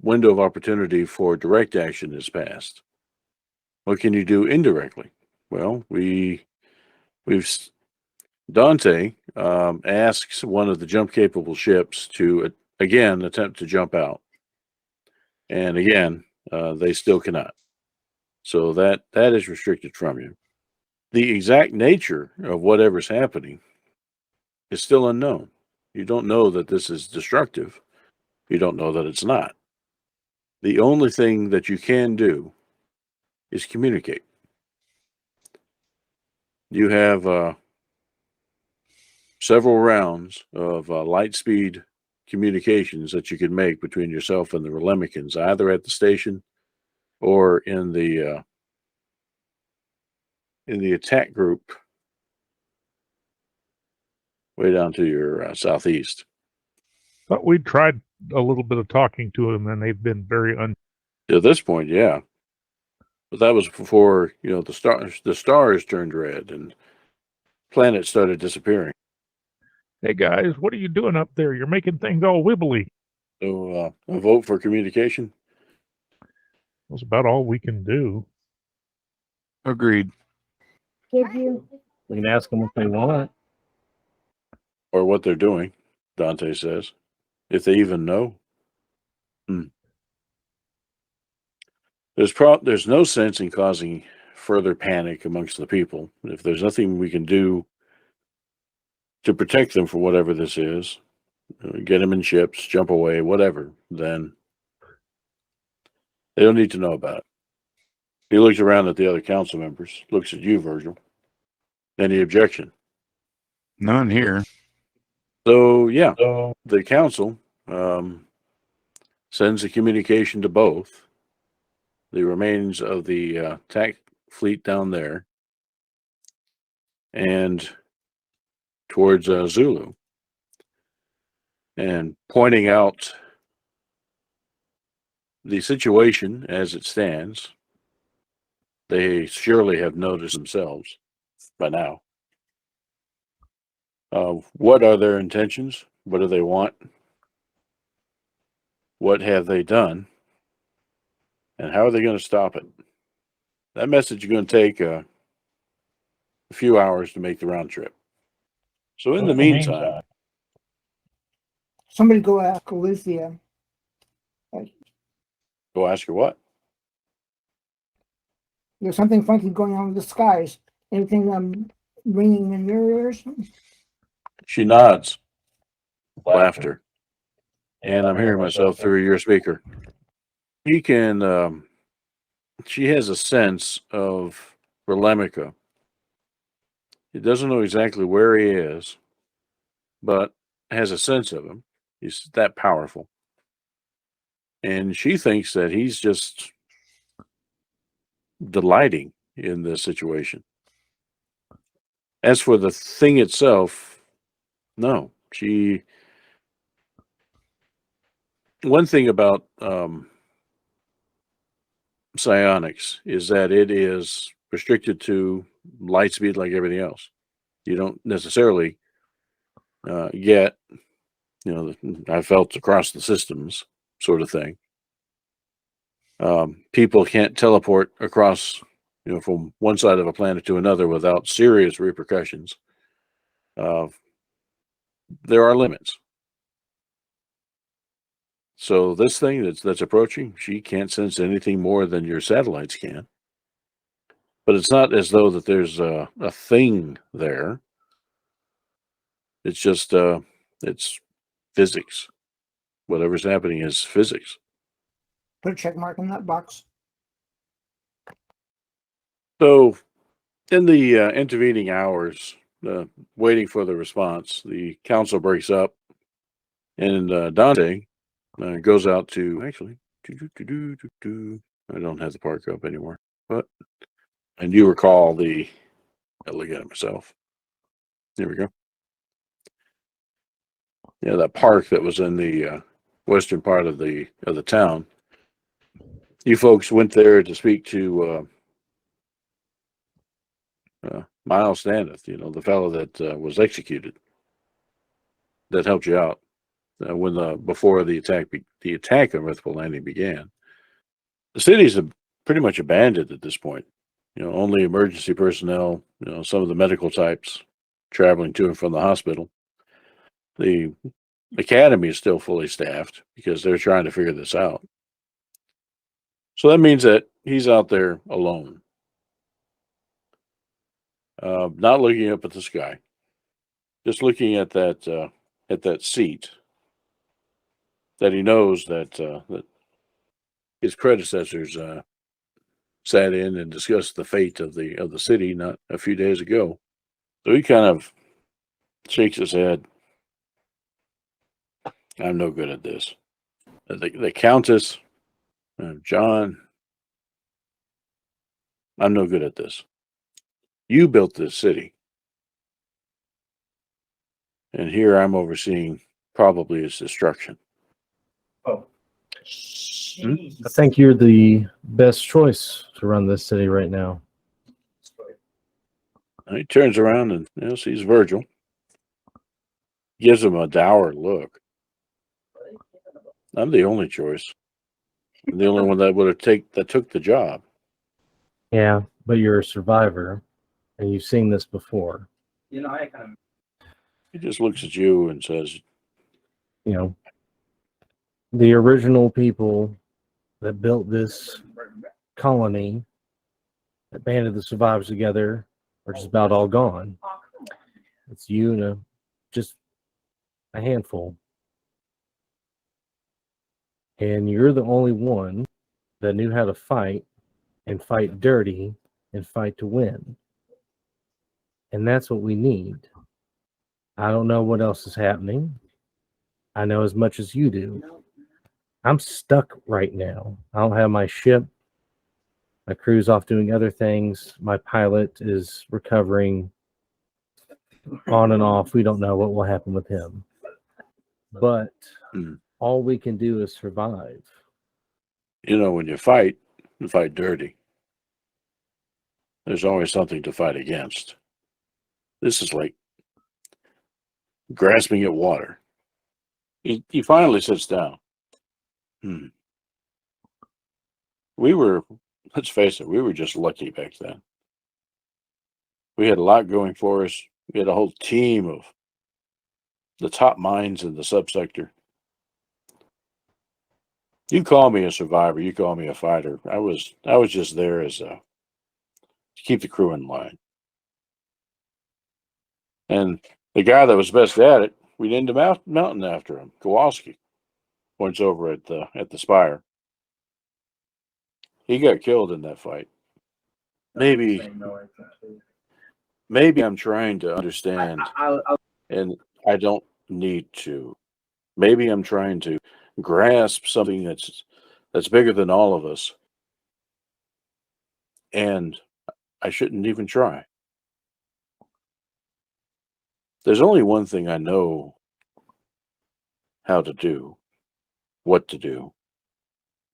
window of opportunity for direct action is passed. What can you do indirectly? Well, Dante asks one of the jump capable ships to again attempt to jump out, and again they still cannot. So that is restricted from you. The exact nature of whatever's happening is still unknown. You don't know that this is destructive. You don't know that it's not. The only thing that you can do is communicate. You have several rounds of light speed communications that you can make between yourself and the Relemicans, either at the station or in the attack group way down to your southeast. But we tried a little bit of talking to them, and they've been very At this point, yeah. But that was before, the stars turned red and planets started disappearing. Hey guys, what are you doing up there? You're making things all wibbly. So a vote for communication. That's about all we can do. Agreed. We can ask them what they want. Or what they're doing, Dante says. If they even know. There's no sense in causing further panic amongst the people. If there's nothing we can do to protect them for whatever this is, get them in ships, jump away, whatever, then they don't need to know about it. He looks around at the other council members, looks at you, Virgil. Any objection? None here. So, yeah, the council sends a communication to both the remains of the attack fleet down there and towards Zulu, and pointing out the situation as it stands. They surely have noticed themselves by now. What are their intentions? What do they want? What have they done? And how are they going to stop it? That message is going to take a few hours to make the round trip. So in the meantime, Somebody go ask Eliethia. go ask her what? There's something funky going on with the skies. Anything ringing in your ears? She nods. Laughter. And I'm hearing myself through your speaker. She can, she has a sense of Relemica. He doesn't know exactly where he is, but has a sense of him. He's that powerful. And she thinks that he's just delighting in this situation. As for the thing itself, no. One thing about psionics is that it is restricted to light speed like everything else. You don't necessarily get, I felt across the systems sort of thing. People can't teleport across, from one side of a planet to another without serious repercussions. There are limits. So this thing that's approaching, she can't sense anything more than your satellites can. But it's not as though that there's a thing there. It's just it's physics. Whatever's happening is physics. Put a check mark in that box. So in the intervening hours, waiting for the response, the council breaks up, and Dante goes out to actually. I don't have the park up anymore, and you recall I'll look at it myself. There we go. Yeah, that park that was in the western part of the town. You folks went there to speak to Miles Standeth, the fellow that was executed. That helped you out before the attack on Earthful Landing began. The city's pretty much abandoned at this point. only emergency personnel, some of the medical types traveling to and from the hospital. The academy is still fully staffed because they're trying to figure this out. So that means that he's out there alone, not looking up at the sky, just looking at that seat that he knows that his predecessors sat in and discussed the fate of the city not a few days ago. So he kind of shakes his head. I'm no good at this. The Countess, John, I'm no good at this. You built this city. And here I'm overseeing probably its destruction. Oh, I think you're the best choice to run this city right now. And he turns around and sees Virgil. Gives him a dour look. I'm the only choice. I'm the only one that took the job. Yeah, but you're a survivor, and you've seen this before. I kind of. He just looks at you and says, The original people that built this colony, that banded the survivors together, are just about all gone. It's you and just a handful. And you're the only one that knew how to fight and fight dirty and fight to win. And that's what we need. I don't know what else is happening. I know as much as you do. I'm stuck right now. I don't have my ship. My crew's off doing other things. My pilot is recovering on and off. We don't know what will happen with him. But all we can do is survive. when you fight dirty. There's always something to fight against. This is like grasping at water. He finally sits down. Let's face it, we were just lucky back then. We had a lot going for us. We had a whole team of the top minds in the subsector. You call me a survivor, you call me a fighter. I was just there to keep the crew in line. And the guy that was best at it, we named a mountain after him. Kowalski points over at the spire. He got killed in that fight. Maybe I'm trying to understand, and I don't need to. Maybe I'm trying to grasp something that's bigger than all of us, and I shouldn't even try. There's only one thing I know how to do, what to do,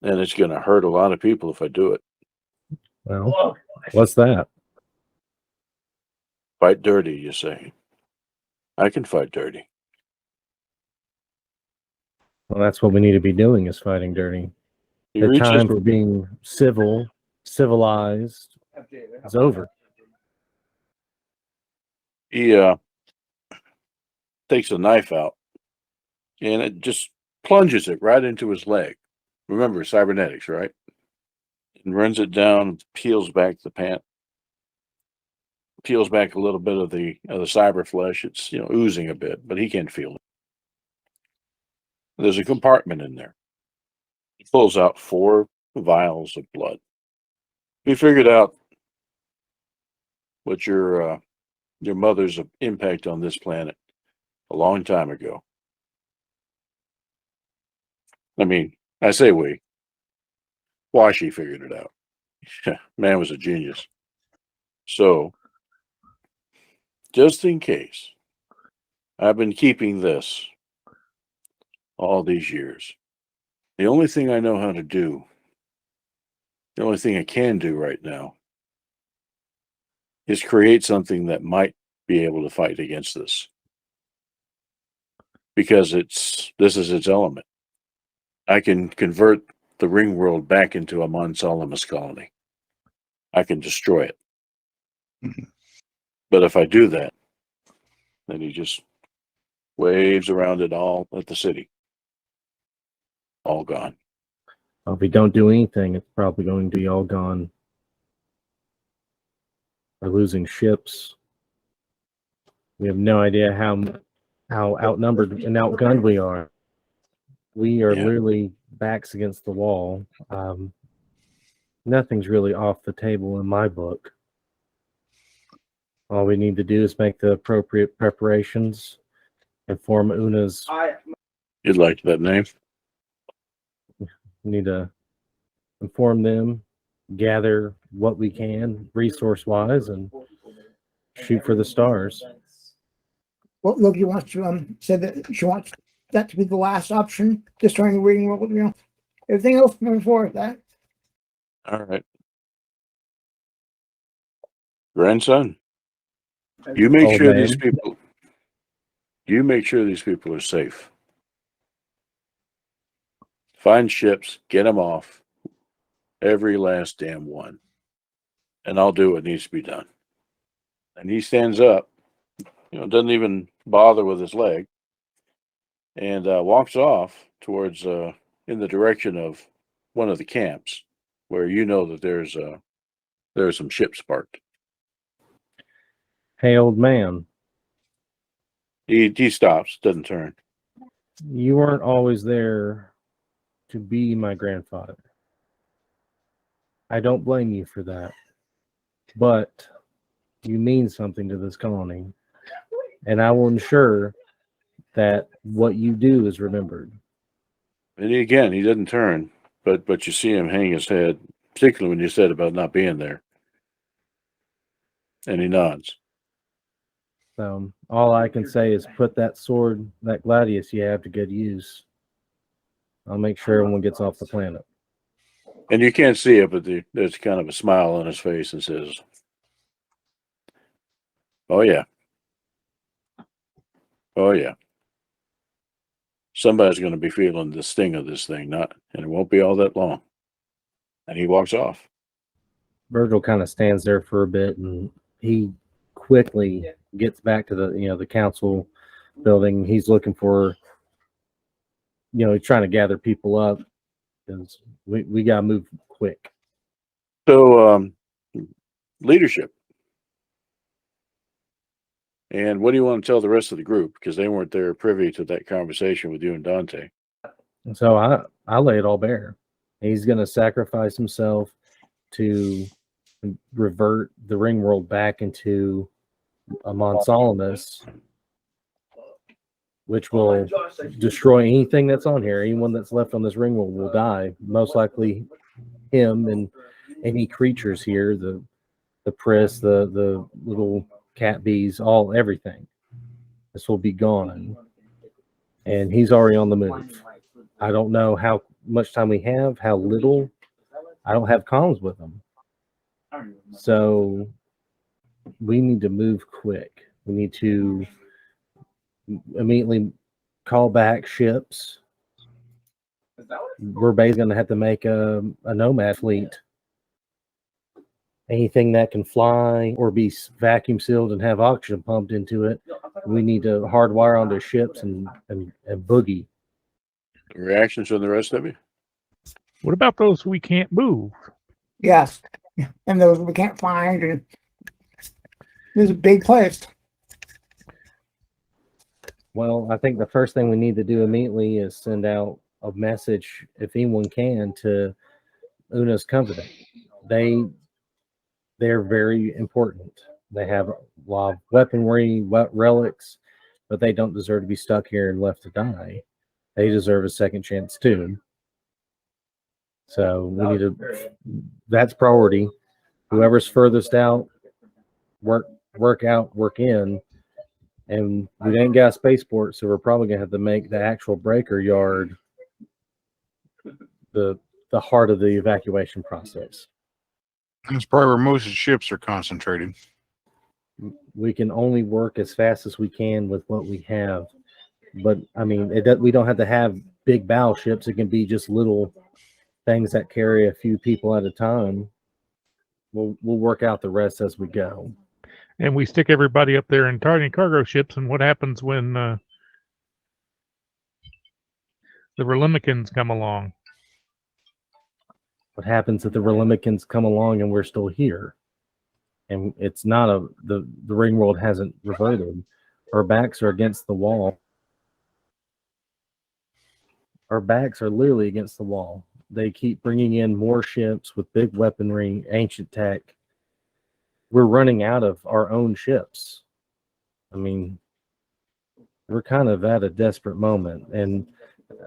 and it's going to hurt a lot of people if I do it. Well, what's that? Fight dirty, you say. I can fight dirty. Well, that's what we need to be doing, is fighting dirty. The time for being civilized is over. He takes a knife out and it just plunges it right into his leg. Remember, cybernetics, right? And runs it down, peels back the pant, peels back a little bit of the cyber flesh. It's oozing a bit, but he can't feel it. There's a compartment in there. He pulls out 4 vials of blood. We figured out what your mother's impact on this planet a long time ago. I mean, I say we. Washi figured it out. Man was a genius. So, just in case, I've been keeping this all these years. The only thing I know how to do, the only thing I can do right now, is create something that might be able to fight against this. Because this is its element. I can convert the ring world back into a Mon Salamis colony. I can destroy it. Mhm. But if I do that, then he just waves around it all at the city. All gone. If we don't do anything, it's probably going to be all gone. We're losing ships. We have no idea how outnumbered and outgunned we are. We are Yeah. literally backs against the wall. Nothing's really off the table in my book. All we need to do is make the appropriate preparations, inform UNA's. You'd like that name? We need to inform them, gather what we can resource-wise, and shoot for the stars. Well, Loki wants to said that she wants that to be the last option, destroying the reading world. You know, everything else moving forward. That All right. Grandson, you make Old sure man. these people. You make sure these people are safe. Find ships, get them off. Every last damn one. And I'll do what needs to be done. And he stands up, doesn't even bother with his leg, and walks off towards in the direction of one of the camps where that there's some ships parked. Hey, old man, He stops, doesn't turn. you weren't always there to be my grandfather. I don't blame you for that. But you mean something to this colony. And I will ensure that what you do is remembered. And he doesn't turn, but you see him hang his head, particularly when you said about not being there. And he nods. So all I can say is put that sword, that gladius you have, to good use. I'll make sure everyone gets off the planet. And you can't see it, but there's kind of a smile on his face and says, "Oh yeah. Oh yeah. Somebody's going to be feeling the sting of this thing, and it won't be all that long." And he walks off. Virgil kind of stands there for a bit, and he quickly gets back to the council building. He's looking for, he's trying to gather people up because we got to move quick. So, leadership. And what do you want to tell the rest of the group? Because they weren't there privy to that conversation with you and Dante. And so I lay it all bare. He's going to sacrifice himself to revert the ring world back into a Monsolimus, which will destroy anything that's on here. Anyone that's left on this ring world will die. Most likely him and any creatures here, the Priss, the little cat bees, everything. This will be gone. And he's already on the move. I don't know how much time we have, how little. I don't have comms with him. So we need to move quick. We need to immediately call back ships. We're basically going to have to make a nomad fleet. Anything that can fly or be vacuum sealed and have oxygen pumped into it, we need to hardwire onto ships and boogie. Reactions from the rest of you? What about those we can't move? yes, and those we can't find. And this is a big place. Well, I think the first thing we need to do immediately is send out a message, if anyone can, to Una's Covenant. They're very important. They have a lot of weaponry, relics, but they don't deserve to be stuck here and left to die. They deserve a second chance too. So we need to. That's priority. Whoever's furthest out, work out, work in. And we ain't got a spaceport, so we're probably gonna have to make the actual breaker yard the heart of the evacuation process. That's probably where most of the ships are concentrated. We can only work as fast as we can with what we have, but I mean, we don't have to have big battleships. It can be just little things that carry a few people at a time. We'll work out the rest as we go. And we stick everybody up there in tiny cargo ships. And what happens when the Relimicans come along? What happens if the Relimicans come along and we're still here? And it's not the ring world hasn't reverted. Our backs are against the wall. Our backs are literally against the wall. They keep bringing in more ships with big weaponry, ancient tech. We're running out of our own ships. I mean, we're kind of at a desperate moment. And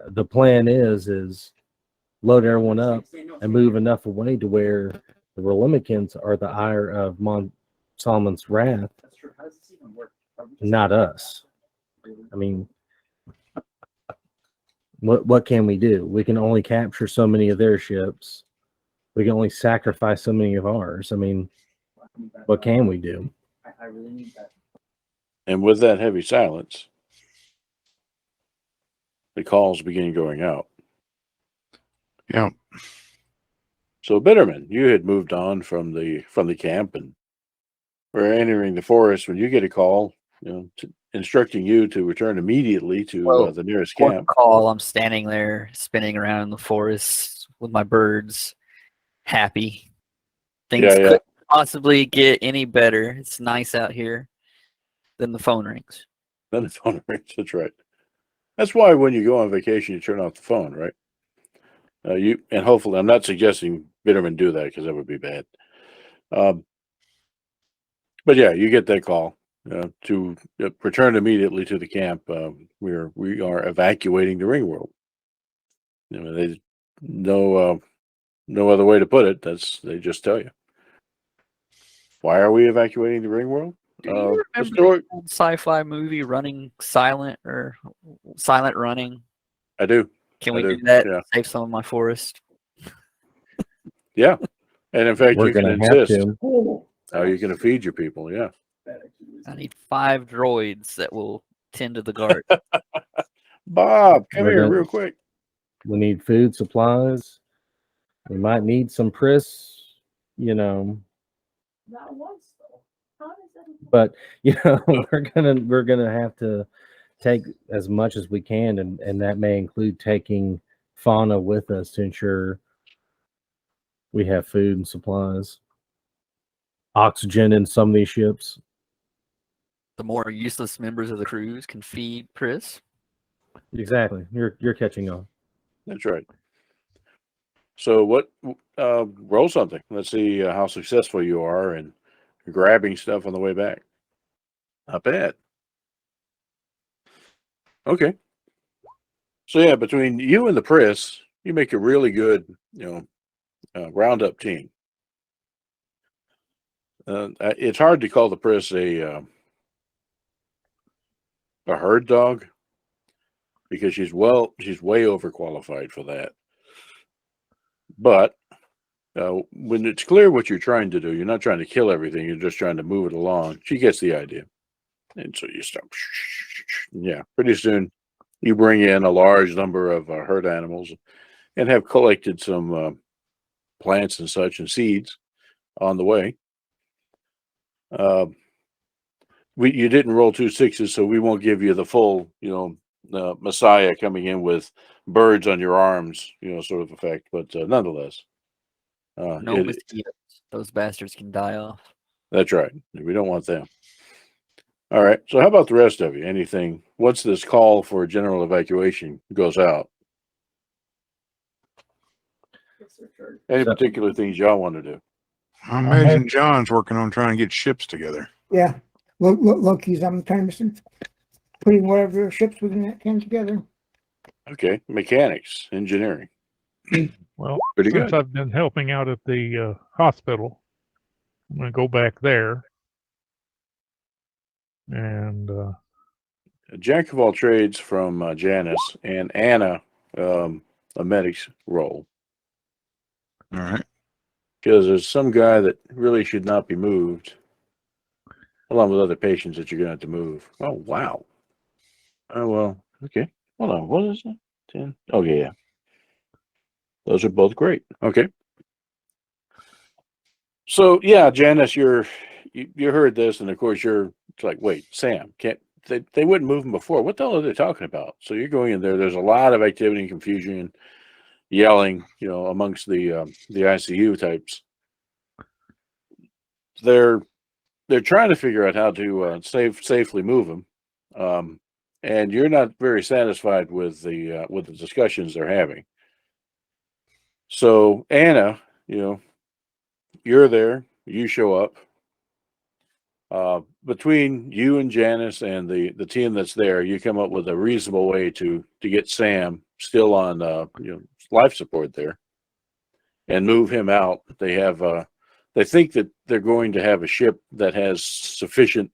the plan is load everyone up and move enough away to where the Relimicans are the ire of Solomon's wrath, not us. I mean, what can we do? We can only capture so many of their ships. We can only sacrifice so many of ours. I mean, what can we do? And with that heavy silence, the calls begin going out. Yeah. So Bitterman, you had moved on from the camp and were entering the forest when you get a call, instructing you to return immediately to the nearest One camp. call, I'm standing there spinning around in the forest with my birds, happy. Things couldn't possibly get any better. It's nice out here. Then the phone rings. Then the phone rings. That's right. That's why when you go on vacation, you turn off the phone, right? And hopefully, I'm not suggesting Bitterman do that because that would be bad. But yeah, you get that call to return immediately to the camp. We are evacuating the ring world. There's no other way to put it. They just tell you. Why are we evacuating the ring world? Do you remember the old sci-fi movie Running Silent or Silent Running? I do. Can we do that? Yeah. Save some of my forest. Yeah, and in fact, We're you can gonna have insist. to. How are you going to feed your people? Yeah. I need 5 droids that will tend to the guard. Bob, come We're here gonna- real quick. We need food supplies. We might need some Pris, but we're gonna have to take as much as we can, and that may include taking fauna with us to ensure we have food and supplies, oxygen in some of these ships. The more useless members of the crews can feed Pris. Exactly, you're catching on. That's right. So what? Roll something. Let's see how successful you are in grabbing stuff on the way back. Not bad. Okay. So yeah, between you and the Pris, you make a really good, roundup team. It's hard to call the Pris a herd dog because she's way overqualified for that. But when it's clear what you're trying to do, you're not trying to kill everything. You're just trying to move it along. She gets the idea. And so you start, yeah, pretty soon you bring in a large number of herd animals and have collected some plants and such and seeds on the way. You didn't roll 2 6s, so we won't give you the full, Messiah coming in with birds on your arms, sort of effect. But nonetheless. No mosquitoes. Those bastards can die off. That's right. We don't want them. All right. So how about the rest of you? Anything? Once this call for general evacuation goes out? Any particular things y'all want to do? I imagine John's working on trying to get ships together. Yeah. Loki's, I'm trying to putting whatever ships we can together. Okay. Mechanics, engineering. Well, Pretty since good. I've been helping out at the hospital, I'm going to go back there. And Jack of all trades from Janice and Anna, a medic's role. All right. Because there's some guy that really should not be moved, along with other patients that you're going to have to move. Oh, wow. Oh, well, okay. Hold on. What is that? 10? Oh, yeah. Those are both great. Okay. So yeah, Janice, you heard this, and of course it's like, wait, Sam, can't they wouldn't move him before? What the hell are they talking about? So you're going in there. There's a lot of activity and confusion, and yelling, amongst the ICU types. They're trying to figure out how to safely move him, and you're not very satisfied with the discussions they're having. So Anna, you're there. You show up. Between you and Janice and the team that's there, you come up with a reasonable way to get Sam still on life support there, and move him out. They think that they're going to have a ship that has sufficient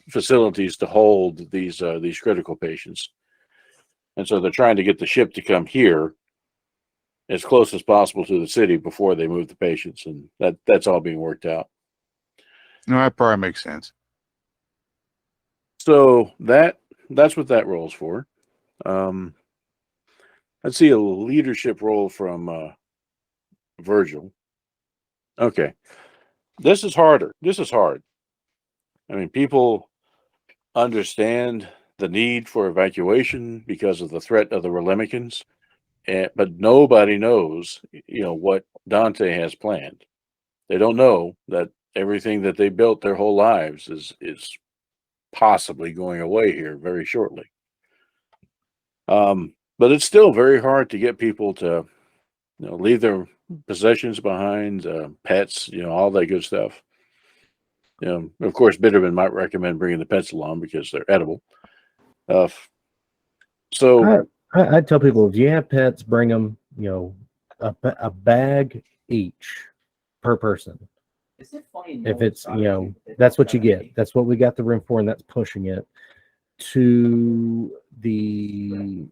facilities to hold these critical patients, and so they're trying to get the ship to come here as close as possible to the city before they move the patients, and that's all being worked out. No, that probably makes sense. So that's what that role's for. Let's see a leadership role from Virgil. Okay, this is harder. This is hard. I mean, people understand the need for evacuation because of the threat of the Relemicans, but nobody knows, what Dante has planned. They don't know that everything that they built their whole lives is possibly going away here very shortly. But it's still very hard to get people to, leave their possessions behind, pets, all that good stuff. Of course, Bitterman might recommend bringing the pets along because they're edible. So I tell people, if you have pets, bring them, a bag each per person. If it's, that's what you get. That's what we got the room for, and that's pushing it to the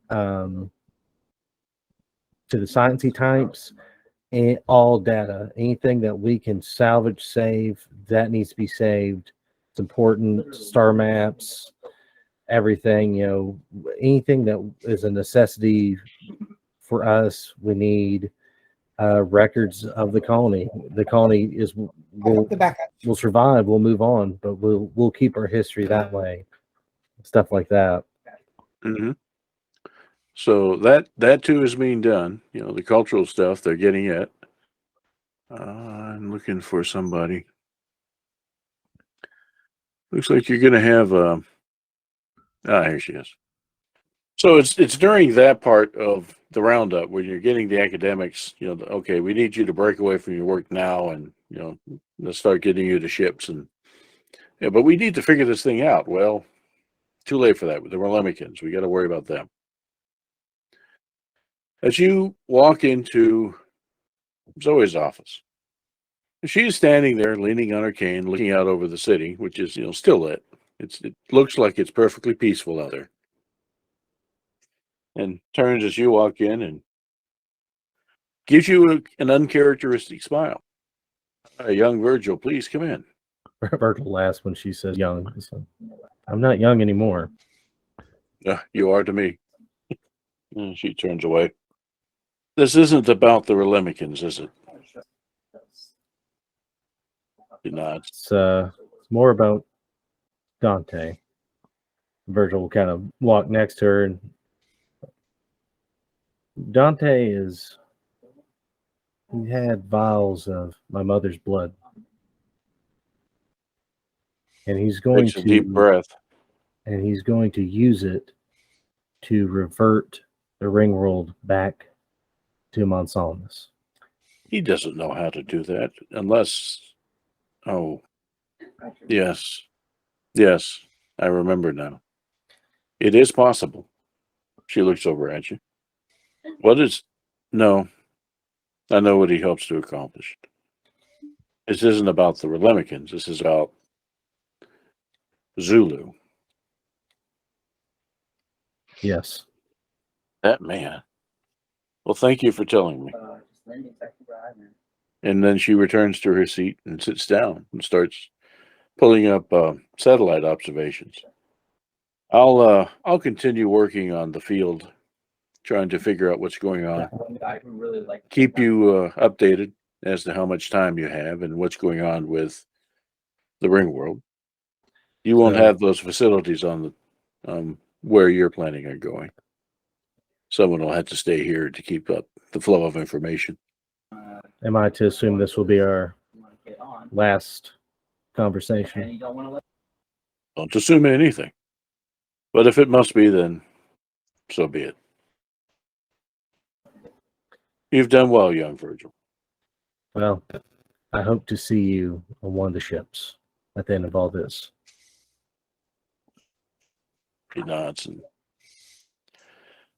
sciencey types, and all data, anything that we can salvage, save, that needs to be saved. It's important. Star maps, everything, anything that is a necessity for us, we need records of the colony. The colony will survive. We'll move on, but we'll keep our history that way. Stuff like that. Mm-hmm. So that too is being done. The cultural stuff they're getting at. I'm looking for somebody. Looks like you're going to have. Here she is. So it's during that part of the roundup where you're getting the academics. Okay, we need you to break away from your work now, and let's start getting you to ships, but we need to figure this thing out. Well, too late for that. The Relemicans, we got to worry about them. As you walk into Zoe's office, she's standing there leaning on her cane, looking out over the city, which is, still lit. It looks like it's perfectly peaceful out there. And turns as you walk in and gives you an uncharacteristic smile. Young Virgil, please come in. Virgil laughs when she says young. So, I'm not young anymore. You are to me. And she turns away. This isn't about the Relemicans, is it? She nods. It's more about Dante. Virgil will kind of walk next to her, and Dante he had vials of my mother's blood, and he's going Takes a deep breath. And he's going to use it to revert the ring world back to Monsalmus. He doesn't know how to do that unless. Oh, yes, I remember now. It is possible. She looks over at you. No, I know what he hopes to accomplish. This isn't about the Relemicans. This is about Zulu. Yes. That man. Well, thank you for telling me. And then she returns to her seat and sits down and starts pulling up satellite observations. I'll continue working on the field, trying to figure out what's going on. Keep you updated. as to how much time you have and what's going on with the ring world. You won't So- have those facilities on the where you're planning on going. Someone will have to stay here to keep up the flow of information. Am I to assume this will be our last conversation? Don't assume anything. But if it must be, then so be it. You've done well, young Virgil. Well, I hope to see you on one of the ships at the end of all this. He nods, and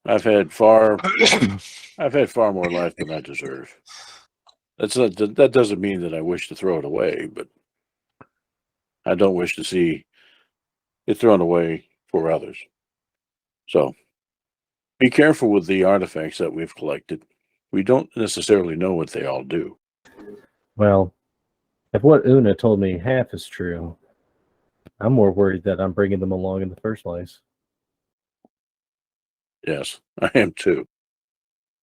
I've had far more life than I deserve. That doesn't mean that I wish to throw it away, but I don't wish to see it thrown away for others. So be careful with the artifacts that we've collected. We don't necessarily know what they all do. Well, if what Una told me half is true, I'm more worried that I'm bringing them along in the first place. Yes, I am too.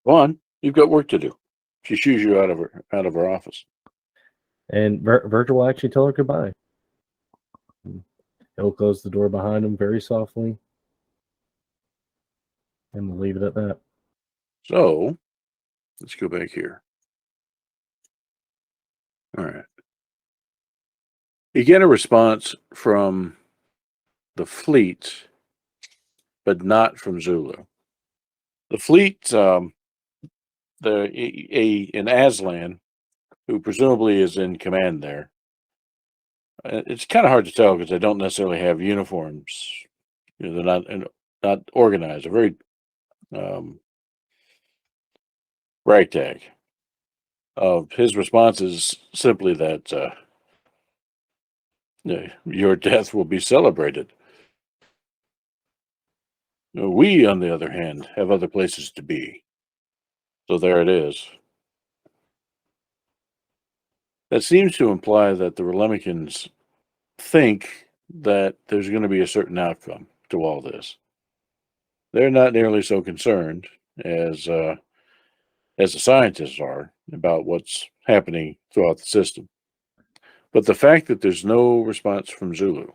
Go on, you've got work to do. She shoos you out of her office. And Virgil will actually tell her goodbye. He'll close the door behind him very softly. And we'll leave it at that. So let's go back here. All right. You get a response from the fleet, but not from Zulu. The fleet, an Aslan, who presumably is in command there. It's kind of hard to tell because they don't necessarily have uniforms. You know, they're not organized. They're very ragtag. His response is simply that your death will be celebrated. We, on the other hand, have other places to be. So there it is. That seems to imply that the Relemikins think that there's going to be a certain outcome to all this. They're not nearly so concerned as the scientists are about what's happening throughout the system. But the fact that there's no response from Zulu,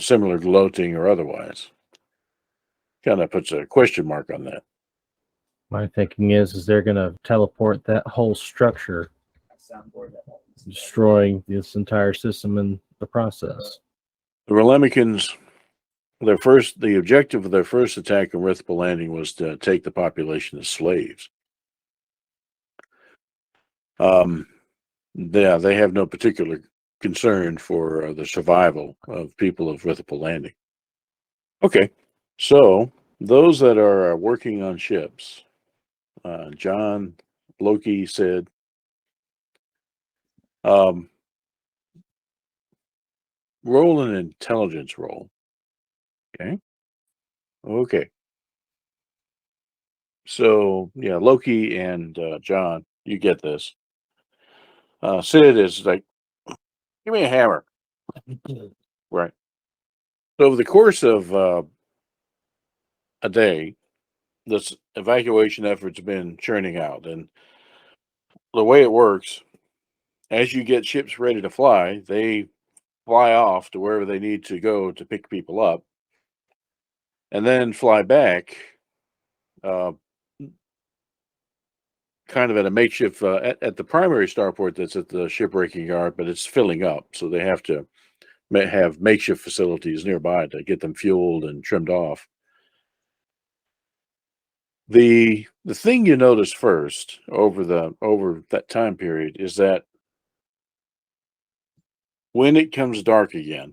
similar gloating or otherwise, kind of puts a question mark on that. My thinking is they're going to teleport that whole structure, destroying this entire system in the process. The Relemikins, the objective of their first attack on Rithpal Landing was to take the population as slaves. They have no particular concern for the survival of people of Rithpal Landing. Okay, so those that are working on ships, John, Loki said, roll an intelligence roll. Okay. So yeah, Loki and John, you get this. Sid is like, give me a hammer. Right. So over the course of a day, this evacuation effort's been churning out, and the way it works, as you get ships ready to fly, they fly off to wherever they need to go to pick people up, and then fly back, kind of at a makeshift at the primary starport that's at the shipbreaking yard, but it's filling up, so they have to have makeshift facilities nearby to get them fueled and trimmed off. The thing you notice first over that time period is that when it comes dark again,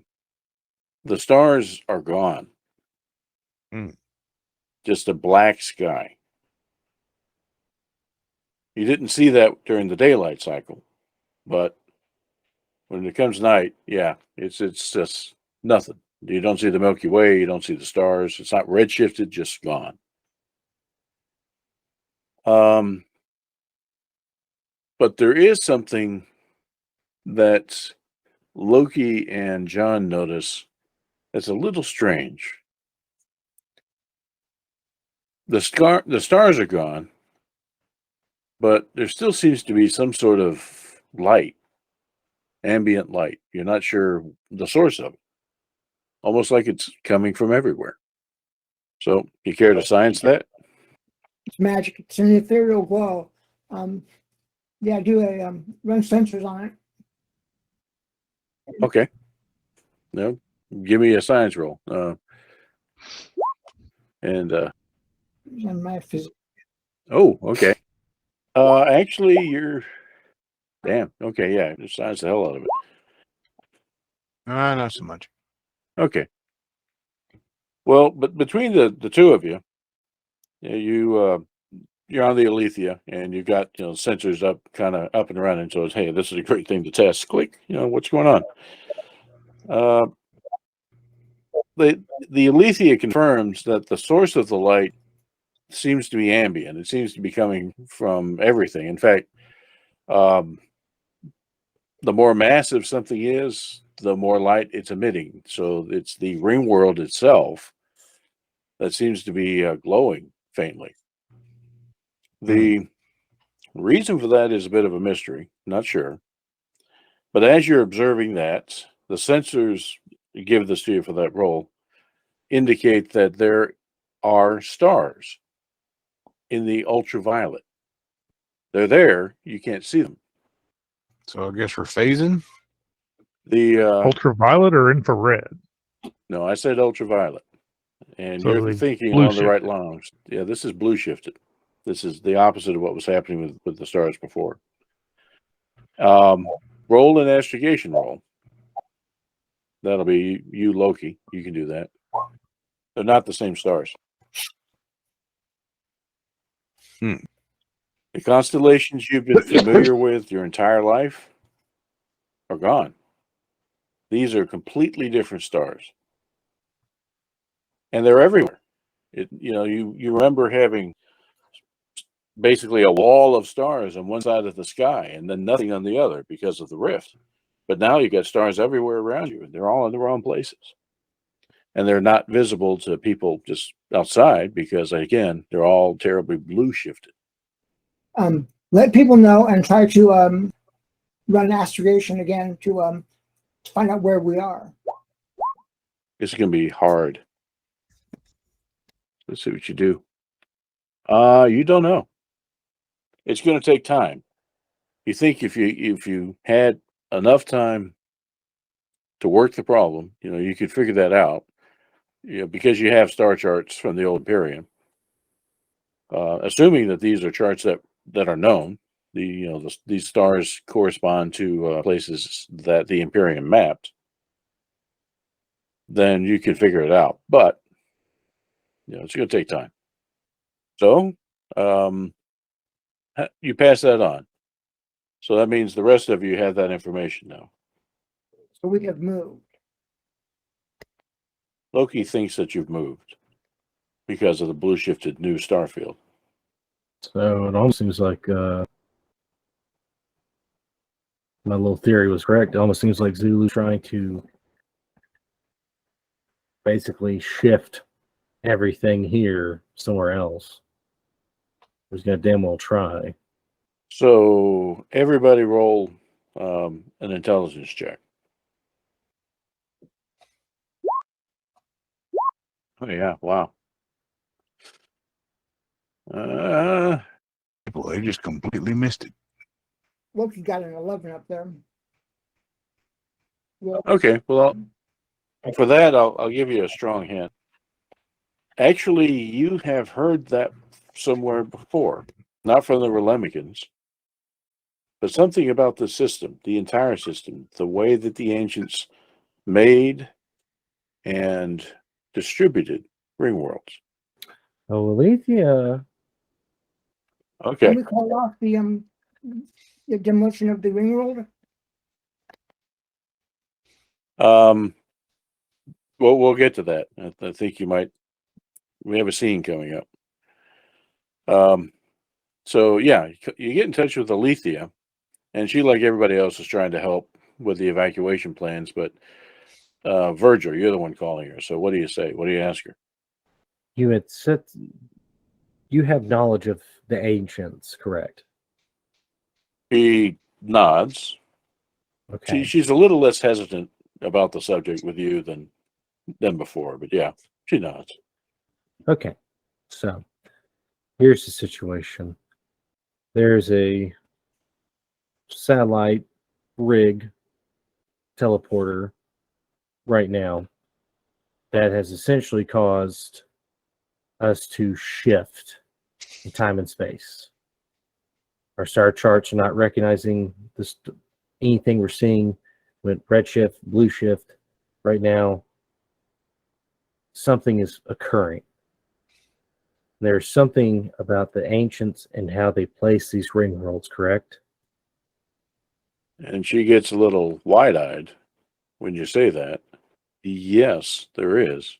the stars are gone. Just a black sky. You didn't see that during the daylight cycle, but when it comes night, yeah, it's just nothing. You don't see the Milky Way, you don't see the stars. It's not redshifted, just gone. But there is something that Loki and John notice that's a little strange. The stars are gone, but there still seems to be some sort of light, ambient light. You're not sure the source of it, almost like it's coming from everywhere. So, you care to science that? It's magic. It's an ethereal glow. Yeah, do a run sensors on it. Okay. No, give me a science roll. And And my physics. oh, okay. Actually, you're damn. Okay, yeah, just science the hell out of it. Not so much. Okay. Well, but between the two of you, you're on the Eliethia, and you've got sensors up, kind of up and running. So it's, hey, this is a great thing to test. Click. What's going on? The Eliethia confirms that the source of the light seems to be ambient. It seems to be coming from everything. In fact, the more massive something is, the more light it's emitting. So it's the ring world itself that seems to be glowing faintly. The reason for that is a bit of a mystery. Not sure. But as you're observing that, the sensors give this to you for that roll indicate that there are stars in the ultraviolet. They're there. You can't see them. So I guess we're phasing. The Ultraviolet or infrared? no, I said ultraviolet, and So you're they thinking blue along the right shifted. lines. Yeah, this is blue shifted. This is the opposite of what was happening with the stars before. Roll an astrogation roll. That'll be you, Loki. You can do that. They're not the same stars. The constellations you've been familiar with your entire life are gone. These are completely different stars. And they're everywhere. You remember having basically a wall of stars on one side of the sky and then nothing on the other because of the rift. But now you got stars everywhere around you, and they're all in the wrong places. And they're not visible to people just outside because, again, they're all terribly blue shifted. Let people know and try to run astrogation again to find out where we are. It's going to be hard. Let's see what you do. You don't know. It's going to take time. You think if you had enough time to work the problem, you could figure that out. Because you have star charts from the old Imperium. Assuming that these are charts that are known, these stars correspond to places that the Imperium mapped, then you can figure it out. But it's going to take time. So you pass that on. So that means the rest of you have that information now. So we have moved. Loki thinks that you've moved because of the blue shifted new star field. So it almost seems like my little theory was correct. It almost seems like Zulu's trying to basically shift everything here somewhere else. He's gonna damn well try. So everybody roll an intelligence check. Oh yeah! Wow. Well, they just completely missed it. Loki got an 11 up there. Well, Okay. Well, for that, I'll give you a strong hint. Actually, you have heard that somewhere before, not from the Relemicans, but something about the system, the entire system, the way that the ancients made and distributed ring worlds. Oh, Eliethia. can Okay. we call off the demolition of the ring world? Well, we'll get to that. I think you might. We have a scene coming up. So yeah, you get in touch with Eliethia, and she, like everybody else, is trying to help with the evacuation plans. But Virgil, you're the one calling her. So what do you say? What do you ask her? You had said you have knowledge of the ancients, correct? He nods. Okay. She's a little less hesitant about the subject with you than before, but yeah, she nods. Okay. So here's the situation. There's a satellite rig teleporter right now that has essentially caused us to shift in time and space. Our star charts are not recognizing anything we're seeing with red shift, blue shift. Right now, something is occurring. There's something about the ancients and how they place these ring worlds, correct? And she gets a little wide-eyed when you say that. Yes, there is.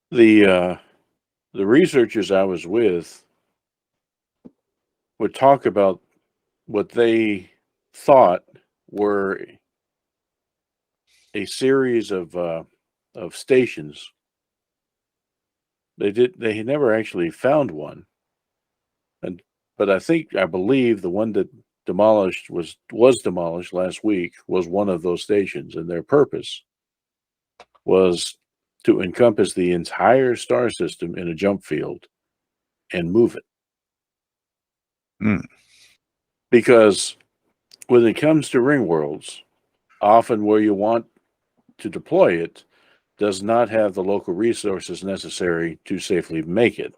The researchers I was with would talk about what they thought were a series of stations. They had never actually found one, but I believe the one that was demolished last week was one of those stations, and their purpose was to encompass the entire star system in a jump field and move it. Hmm. Because when it comes to ring worlds, often where you want to deploy it does not have the local resources necessary to safely make it.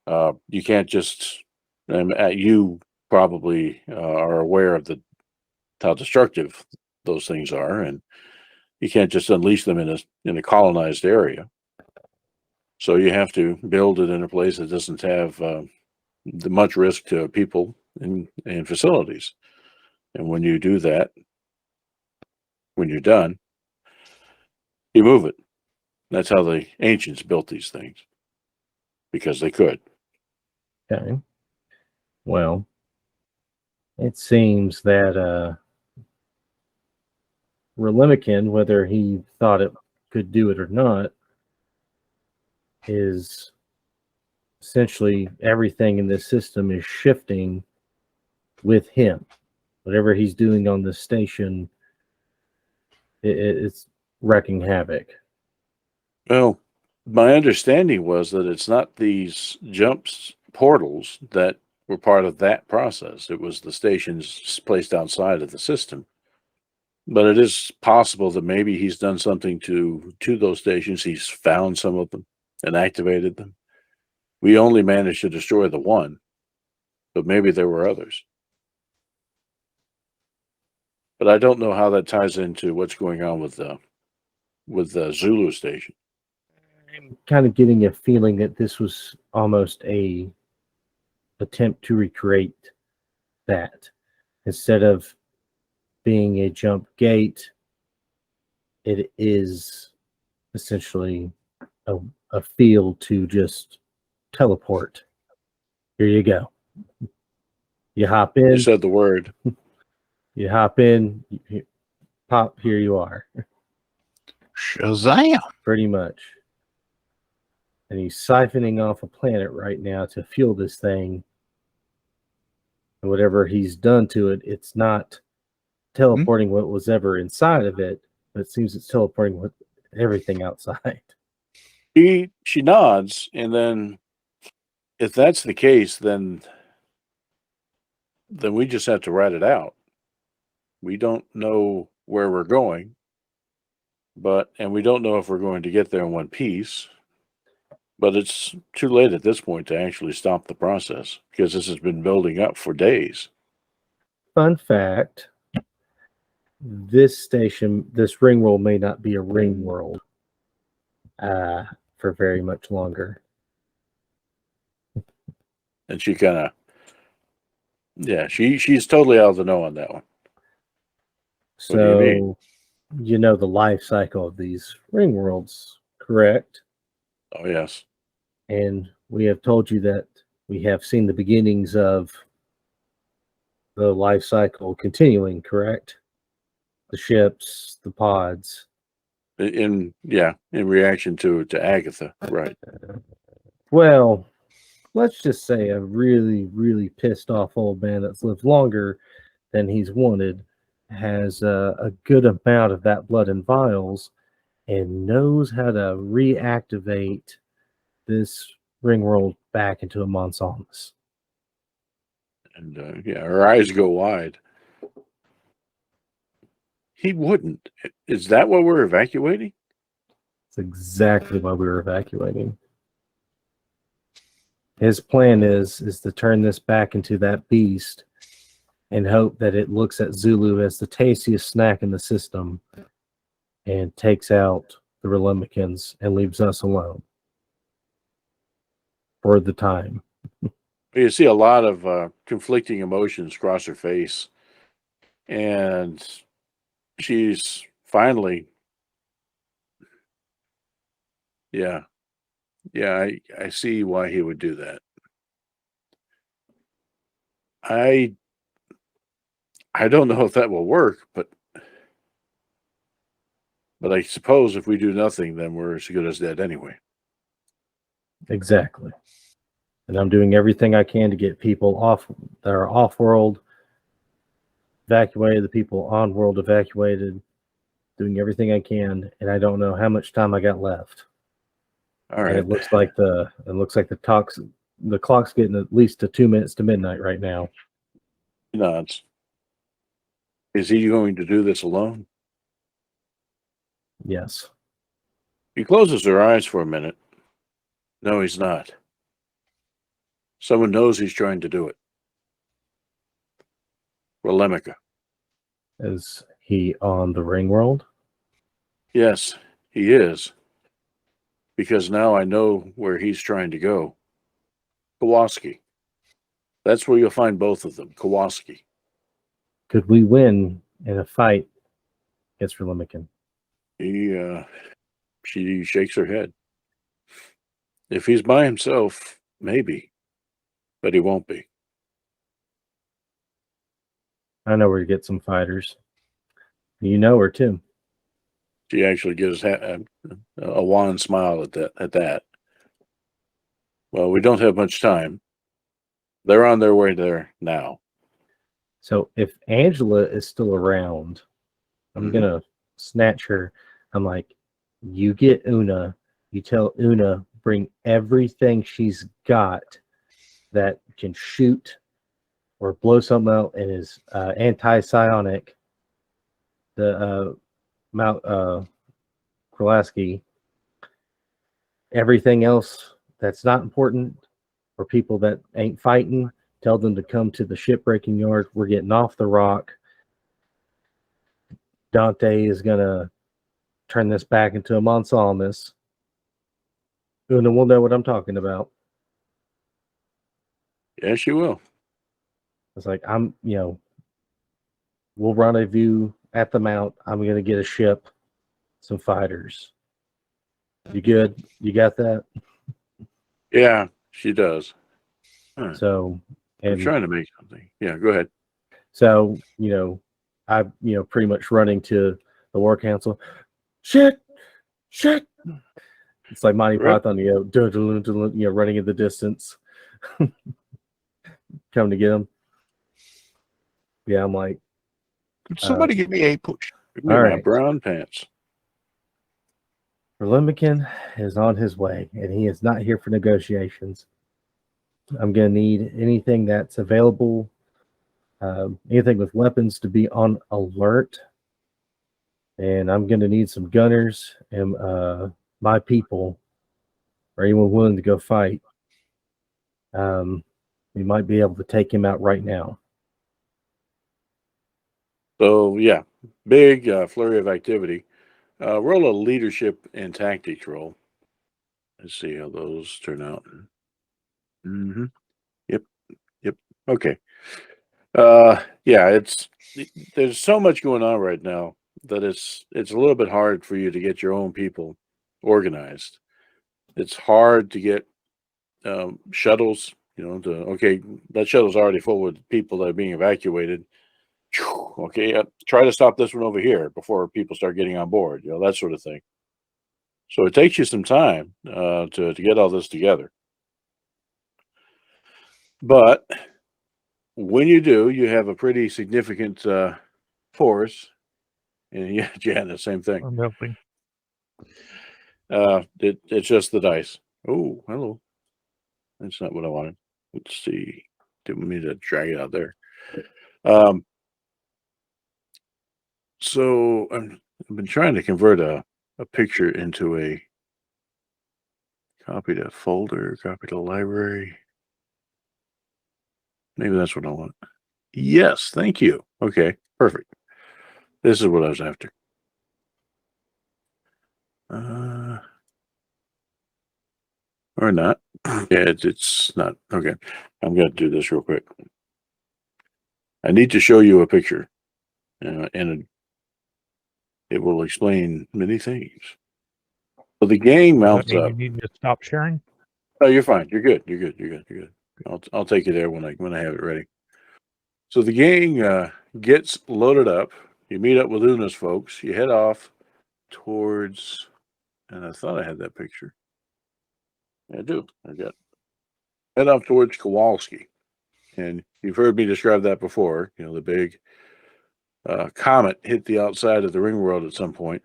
You can't just, you probably are aware of how destructive those things are, and you can't just unleash them in a colonized area. So you have to build it in a place that doesn't have much risk to people and facilities. And when you do that, when you're done, you move it. That's how the ancients built these things, because they could. Okay. Well, it seems that Relimikin, whether he thought it could do it or not, is essentially everything in this system is shifting with him. Whatever he's doing on this station, it's wrecking havoc. Well, my understanding was that it's not these portals that were part of that process. It was the stations placed outside of the system. But it is possible that maybe he's done something to those stations. He's found some of them and activated them. We only managed to destroy the one, but maybe there were others. But I don't know how that ties into what's going on with the Zulu station. I'm kind of getting a feeling that this was almost a attempt to recreate that. Instead of being a jump gate, it is essentially a field to just teleport. Here you go. You hop in. You said the word. You hop in. You pop. Here you are. Shazam! Pretty much. And he's siphoning off a planet right now to fuel this thing. And whatever he's done to it, it's not teleporting what was ever inside of it, but it seems it's teleporting with everything outside. She nods, and then if that's the case, then we just have to write it out. We don't know where we're going, and we don't know if we're going to get there in one piece. But it's too late at this point to actually stop the process, because this has been building up for days. Fun fact, this ring world may not be a ring world for very much longer. And she kind of, she's totally out of the know on that one. What do you mean? So, you know the life cycle of these ring worlds, correct? Oh, yes. And we have told you that we have seen the beginnings of the life cycle continuing, correct? The ships, the pods. In reaction to Agatha, right? Well, let's just say a really, really pissed off old man that's lived longer than he's wanted has a good amount of that blood in vials and knows how to reactivate this ring world back into a Monsalmus. And yeah, her eyes go wide. He wouldn't. Is that what we're evacuating? It's exactly why we were evacuating. His plan is to turn this back into that beast and hope that it looks at Zulu as the tastiest snack in the system and takes out the Relemicans and leaves us alone for the time. You see a lot of conflicting emotions cross her face, and she's finally, yeah, I see why he would do that. I don't know if that will work, but I suppose if we do nothing, then we're as good as dead anyway. Exactly. And I'm doing everything I can to get people off that are off world evacuated, the people on world evacuated, doing everything I can, and I don't know how much time I got left. All And right. it looks like the clock's getting at least to 2 minutes to midnight right now. He nods. Is he going to do this alone? Yes. He closes her eyes for a minute. No, he's not. Someone knows he's trying to do it. Relemica. Is he on the ring world? Yes, he is. Because now I know where he's trying to go. Kowalski. That's where you'll find both of them. Kowalski. Could we win in a fight against Relemican? She shakes her head. If he's by himself, maybe. But he won't be. I know where to get some fighters. You know her too. She actually gives a wan smile at that. Well, we don't have much time. They're on their way there now. So if Angela is still around, I'm gonna snatch her. I'm like, you get Una. You tell Una bring everything she's got that can shoot or blow something out and is anti-psionic. The Mount Krolaski. Everything else that's not important or people that ain't fighting, tell them to come to the shipbreaking yard. We're getting off the rock. Dante is gonna turn this back into a Monsalmus. Una will know what I'm talking about. Yes, she will. It's like we'll rendezvous at the Mount. I'm gonna get a ship, some fighters. You good? You got that? Yeah, she does. Huh. So, I'm and trying to make something. Yeah, go ahead. so I pretty much running to the war council. Shit. It's like Monty Rip. Python, running in the distance, coming to get him. Yeah, I'm like, Could somebody give me a push? Give me All my right. brown pants. Relemican is on his way, and he is not here for negotiations. I'm gonna need anything that's available, anything with weapons to be on alert, and I'm gonna need some gunners and my people, or anyone willing to go fight. We might be able to take him out right now. So yeah, big flurry of activity. Roll a leadership and tactics roll. Let's see how those turn out. Mm-hmm. Yep. Okay. Yeah, there's so much going on right now that it's a little bit hard for you to get your own people organized. It's hard to get shuttles. That shuttle's already full with people that are being evacuated. Okay, try to stop this one over here before people start getting on board. That sort of thing. So it takes you some time to get all this together. But when you do, you have a pretty significant force. And yeah, Jan, the same thing. I'm helping. It's just the dice. Oh, hello. That's not what I wanted. Let's see. Didn't mean to drag it out there. So I've been trying to convert a picture into a copy to folder, copy to library. Maybe that's what I want. Yes, thank you. Okay, perfect. This is what I was after. Or not. Yeah, it's not. Okay, I'm going to do this real quick. I need to show you a picture, and it will explain many things. So the gang Does that mounts mean up. you need me to stop sharing? Oh, you're fine. You're good. You're good. You're good. You're good. I'll take you there when I have it ready. So the gang gets loaded up. You meet up with Una's folks. You head off towards, and I thought I had that picture. I do. I got head off towards Kowalski, and you've heard me describe that before. You know, the big comet hit the outside of the ring world at some point.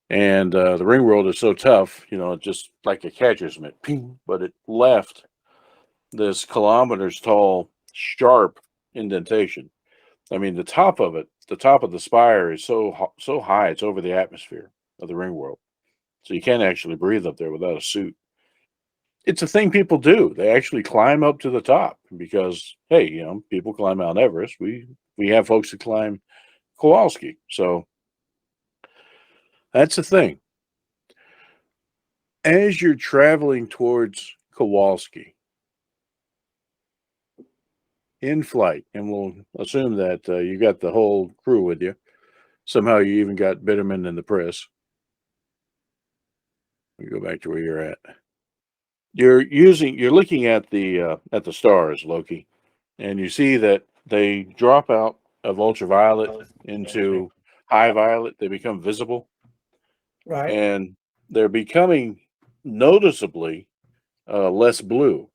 And the ring world is so tough, you know, just like a catcher's mitt, ping, but it left this kilometers tall, sharp indentation. I mean, the top of it, the top of the spire is so high, it's over the atmosphere of the ring world. So you can't actually breathe up there without a suit. It's a thing people do. They actually climb up to the top because, hey, you know, people climb Mount Everest. We have folks that climb Kowalski. So that's the thing. As you're traveling towards Kowalski in flight, and we'll assume that you got the whole crew with you. Somehow you even got Bitterman and the press. We go back to where you're at. You're looking at the stars, Loki, and you see that they drop out of ultraviolet into high violet. They become visible, Right. and they're becoming noticeably less blue.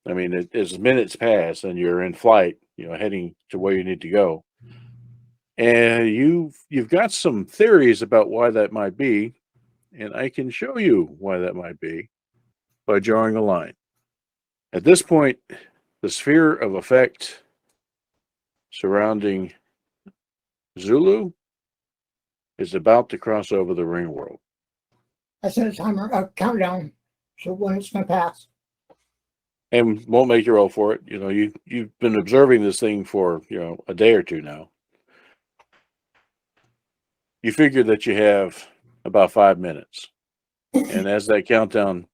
I mean, as minutes pass and you're in flight, you know, heading to where you need to go, and you've got some theories about why that might be, and I can show you why that might be by drawing a line. At this point, the sphere of effect surrounding Zulu is about to cross over the ring world. I set a timer, a countdown, so when it's going to pass. And won't make you roll for it. You know, you've been observing this thing for, you know, a day or two now. You figure that you have about 5 minutes. And as that countdown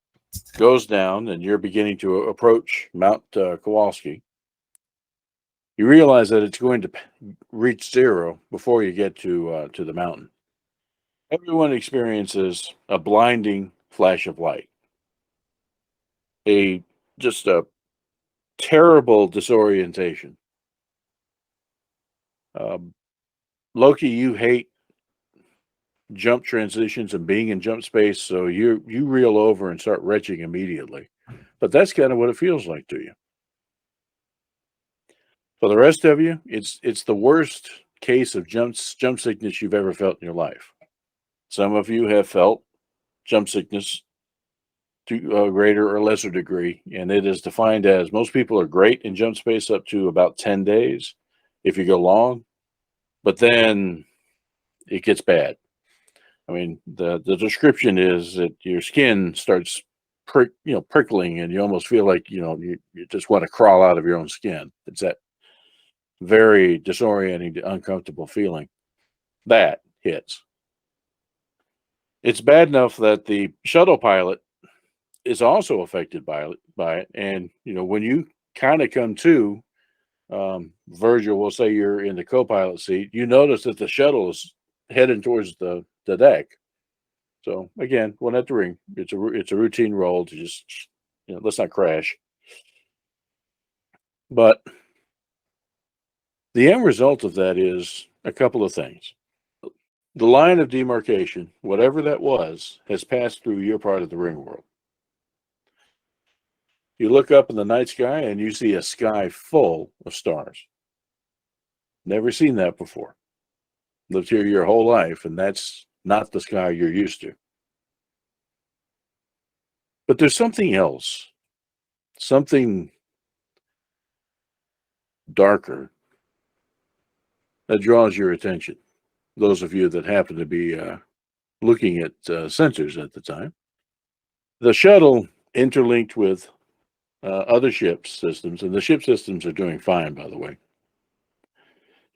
goes down and you're beginning to approach Mount Kowalski, you realize that it's going to reach zero before you get to the mountain. Everyone experiences a blinding flash of light. Just a terrible disorientation. Loki, you hate jump transitions and being in jump space, so you reel over and start retching immediately. But that's kind of what it feels like to you. For the rest of you, it's the worst case of jump sickness you've ever felt in your life. Some of you have felt jump sickness to a greater or lesser degree, and it is defined as most people are great in jump space up to about 10 days if you go long, but then it gets bad. I mean, the description is that your skin starts prickling, and you almost feel like, you know, you just want to crawl out of your own skin. It's that very disorienting, uncomfortable feeling that hits. It's bad enough that the shuttle pilot is also affected by it. And, you know, when you kind of come to, Virgil, we'll say you're in the co-pilot seat, you notice that the shuttle is heading towards the deck. So again, one at the ring. It's a routine roll to just, you know, let's not crash. But the end result of that is a couple of things. The line of demarcation, whatever that was, has passed through your part of the ring world. You look up in the night sky and you see a sky full of stars. Never seen that before. Lived here your whole life, and that's not the sky you're used to. But there's something else, something darker that draws your attention. Those of you that happen to be looking at sensors at the time. The shuttle interlinked with other ship systems, and the ship systems are doing fine, by the way.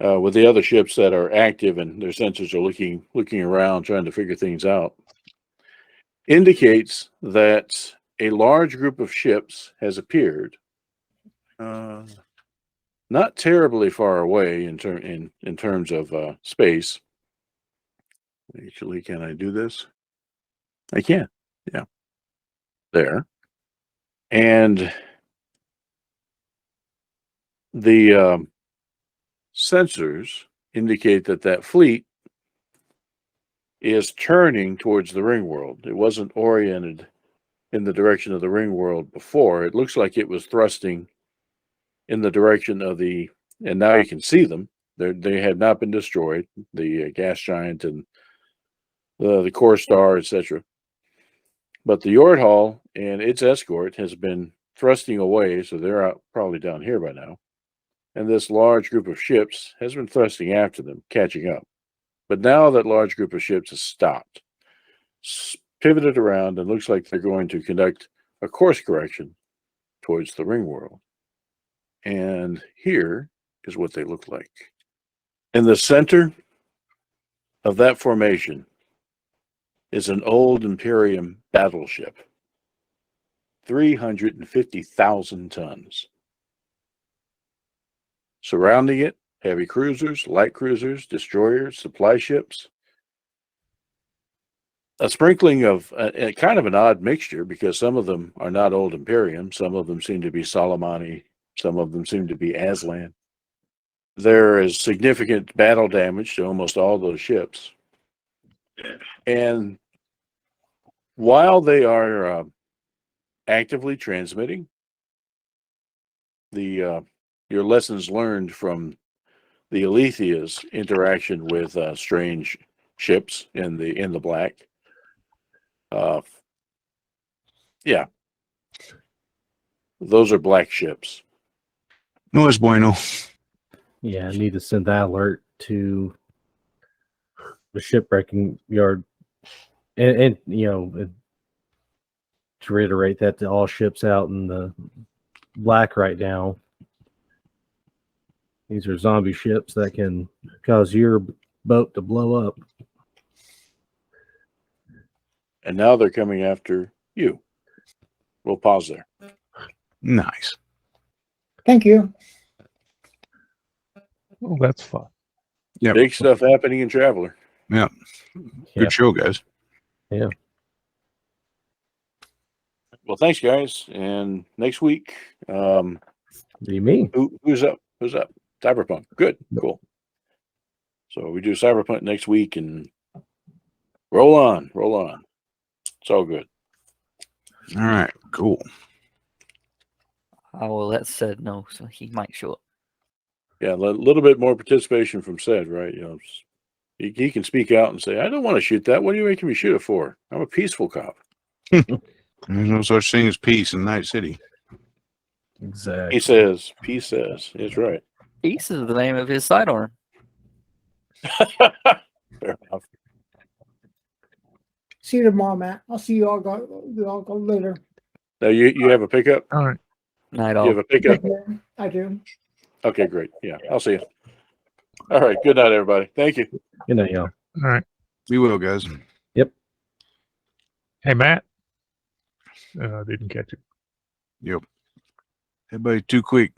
With the other ships that are active and their sensors are looking around, trying to figure things out, indicates that a large group of ships has appeared, not terribly far away in terms of space. Actually, can I do this? I can. Yeah, there, and the sensors indicate that that fleet is turning towards the ring world. It wasn't oriented in the direction of the ring world before. It looks like it was thrusting in the direction of the, and now you can see them. They had not been destroyed, the gas giant and the core star, etc. But the Yordhall and its escort has been thrusting away, so they're out probably down here by now. And this large group of ships has been thrusting after them, catching up. But now that large group of ships has stopped, pivoted around, and looks like they're going to conduct a course correction towards the ring world. And here is what they look like. In the center of that formation is an old Imperium battleship, 350,000 tons. Surrounding it, heavy cruisers, light cruisers, destroyers, supply ships. A sprinkling of a kind of an odd mixture, because some of them are not old Imperium, some of them seem to be Solomani, some of them seem to be Aslan. There is significant battle damage to almost all those ships. And while they are actively transmitting your lessons learned from the Eliethia's interaction with strange ships in the black, yeah, those are black ships. No es bueno. Yeah, I need to send that alert to the shipwrecking yard, and to reiterate that to all ships out in the black right now. These are zombie ships that can cause your boat to blow up. And now they're coming after you. We'll pause there. Nice. Thank you. Oh, that's fun. Yeah. Big stuff happening in Traveler. Yeah. Good show, guys. Yeah. Well, thanks, guys. And next week, What do you mean? who's up? Who's up? Cyberpunk. Good. Cool. So we do Cyberpunk next week, and roll on. It's all good. All right. Cool. I will let Seth know, so he might show up. Yeah, a little bit more participation from Sed, right? He can speak out and say, "I don't want to shoot that. What are you making me shoot it for? I'm a peaceful cop." There's no such thing as peace in Night City. Exactly. He says, "Peace says." It's right. Ace is the name of his sidearm. Fair enough. See you tomorrow, Matt. I'll see you all go later. Now you have a pickup. All right. Night You all. have a pickup. I do. Okay, great. Yeah, I'll see you. All right. Good night, everybody. Thank you. Good night, y'all. All right. Be well, guys. Hey, Matt. Didn't catch it. Everybody too quick.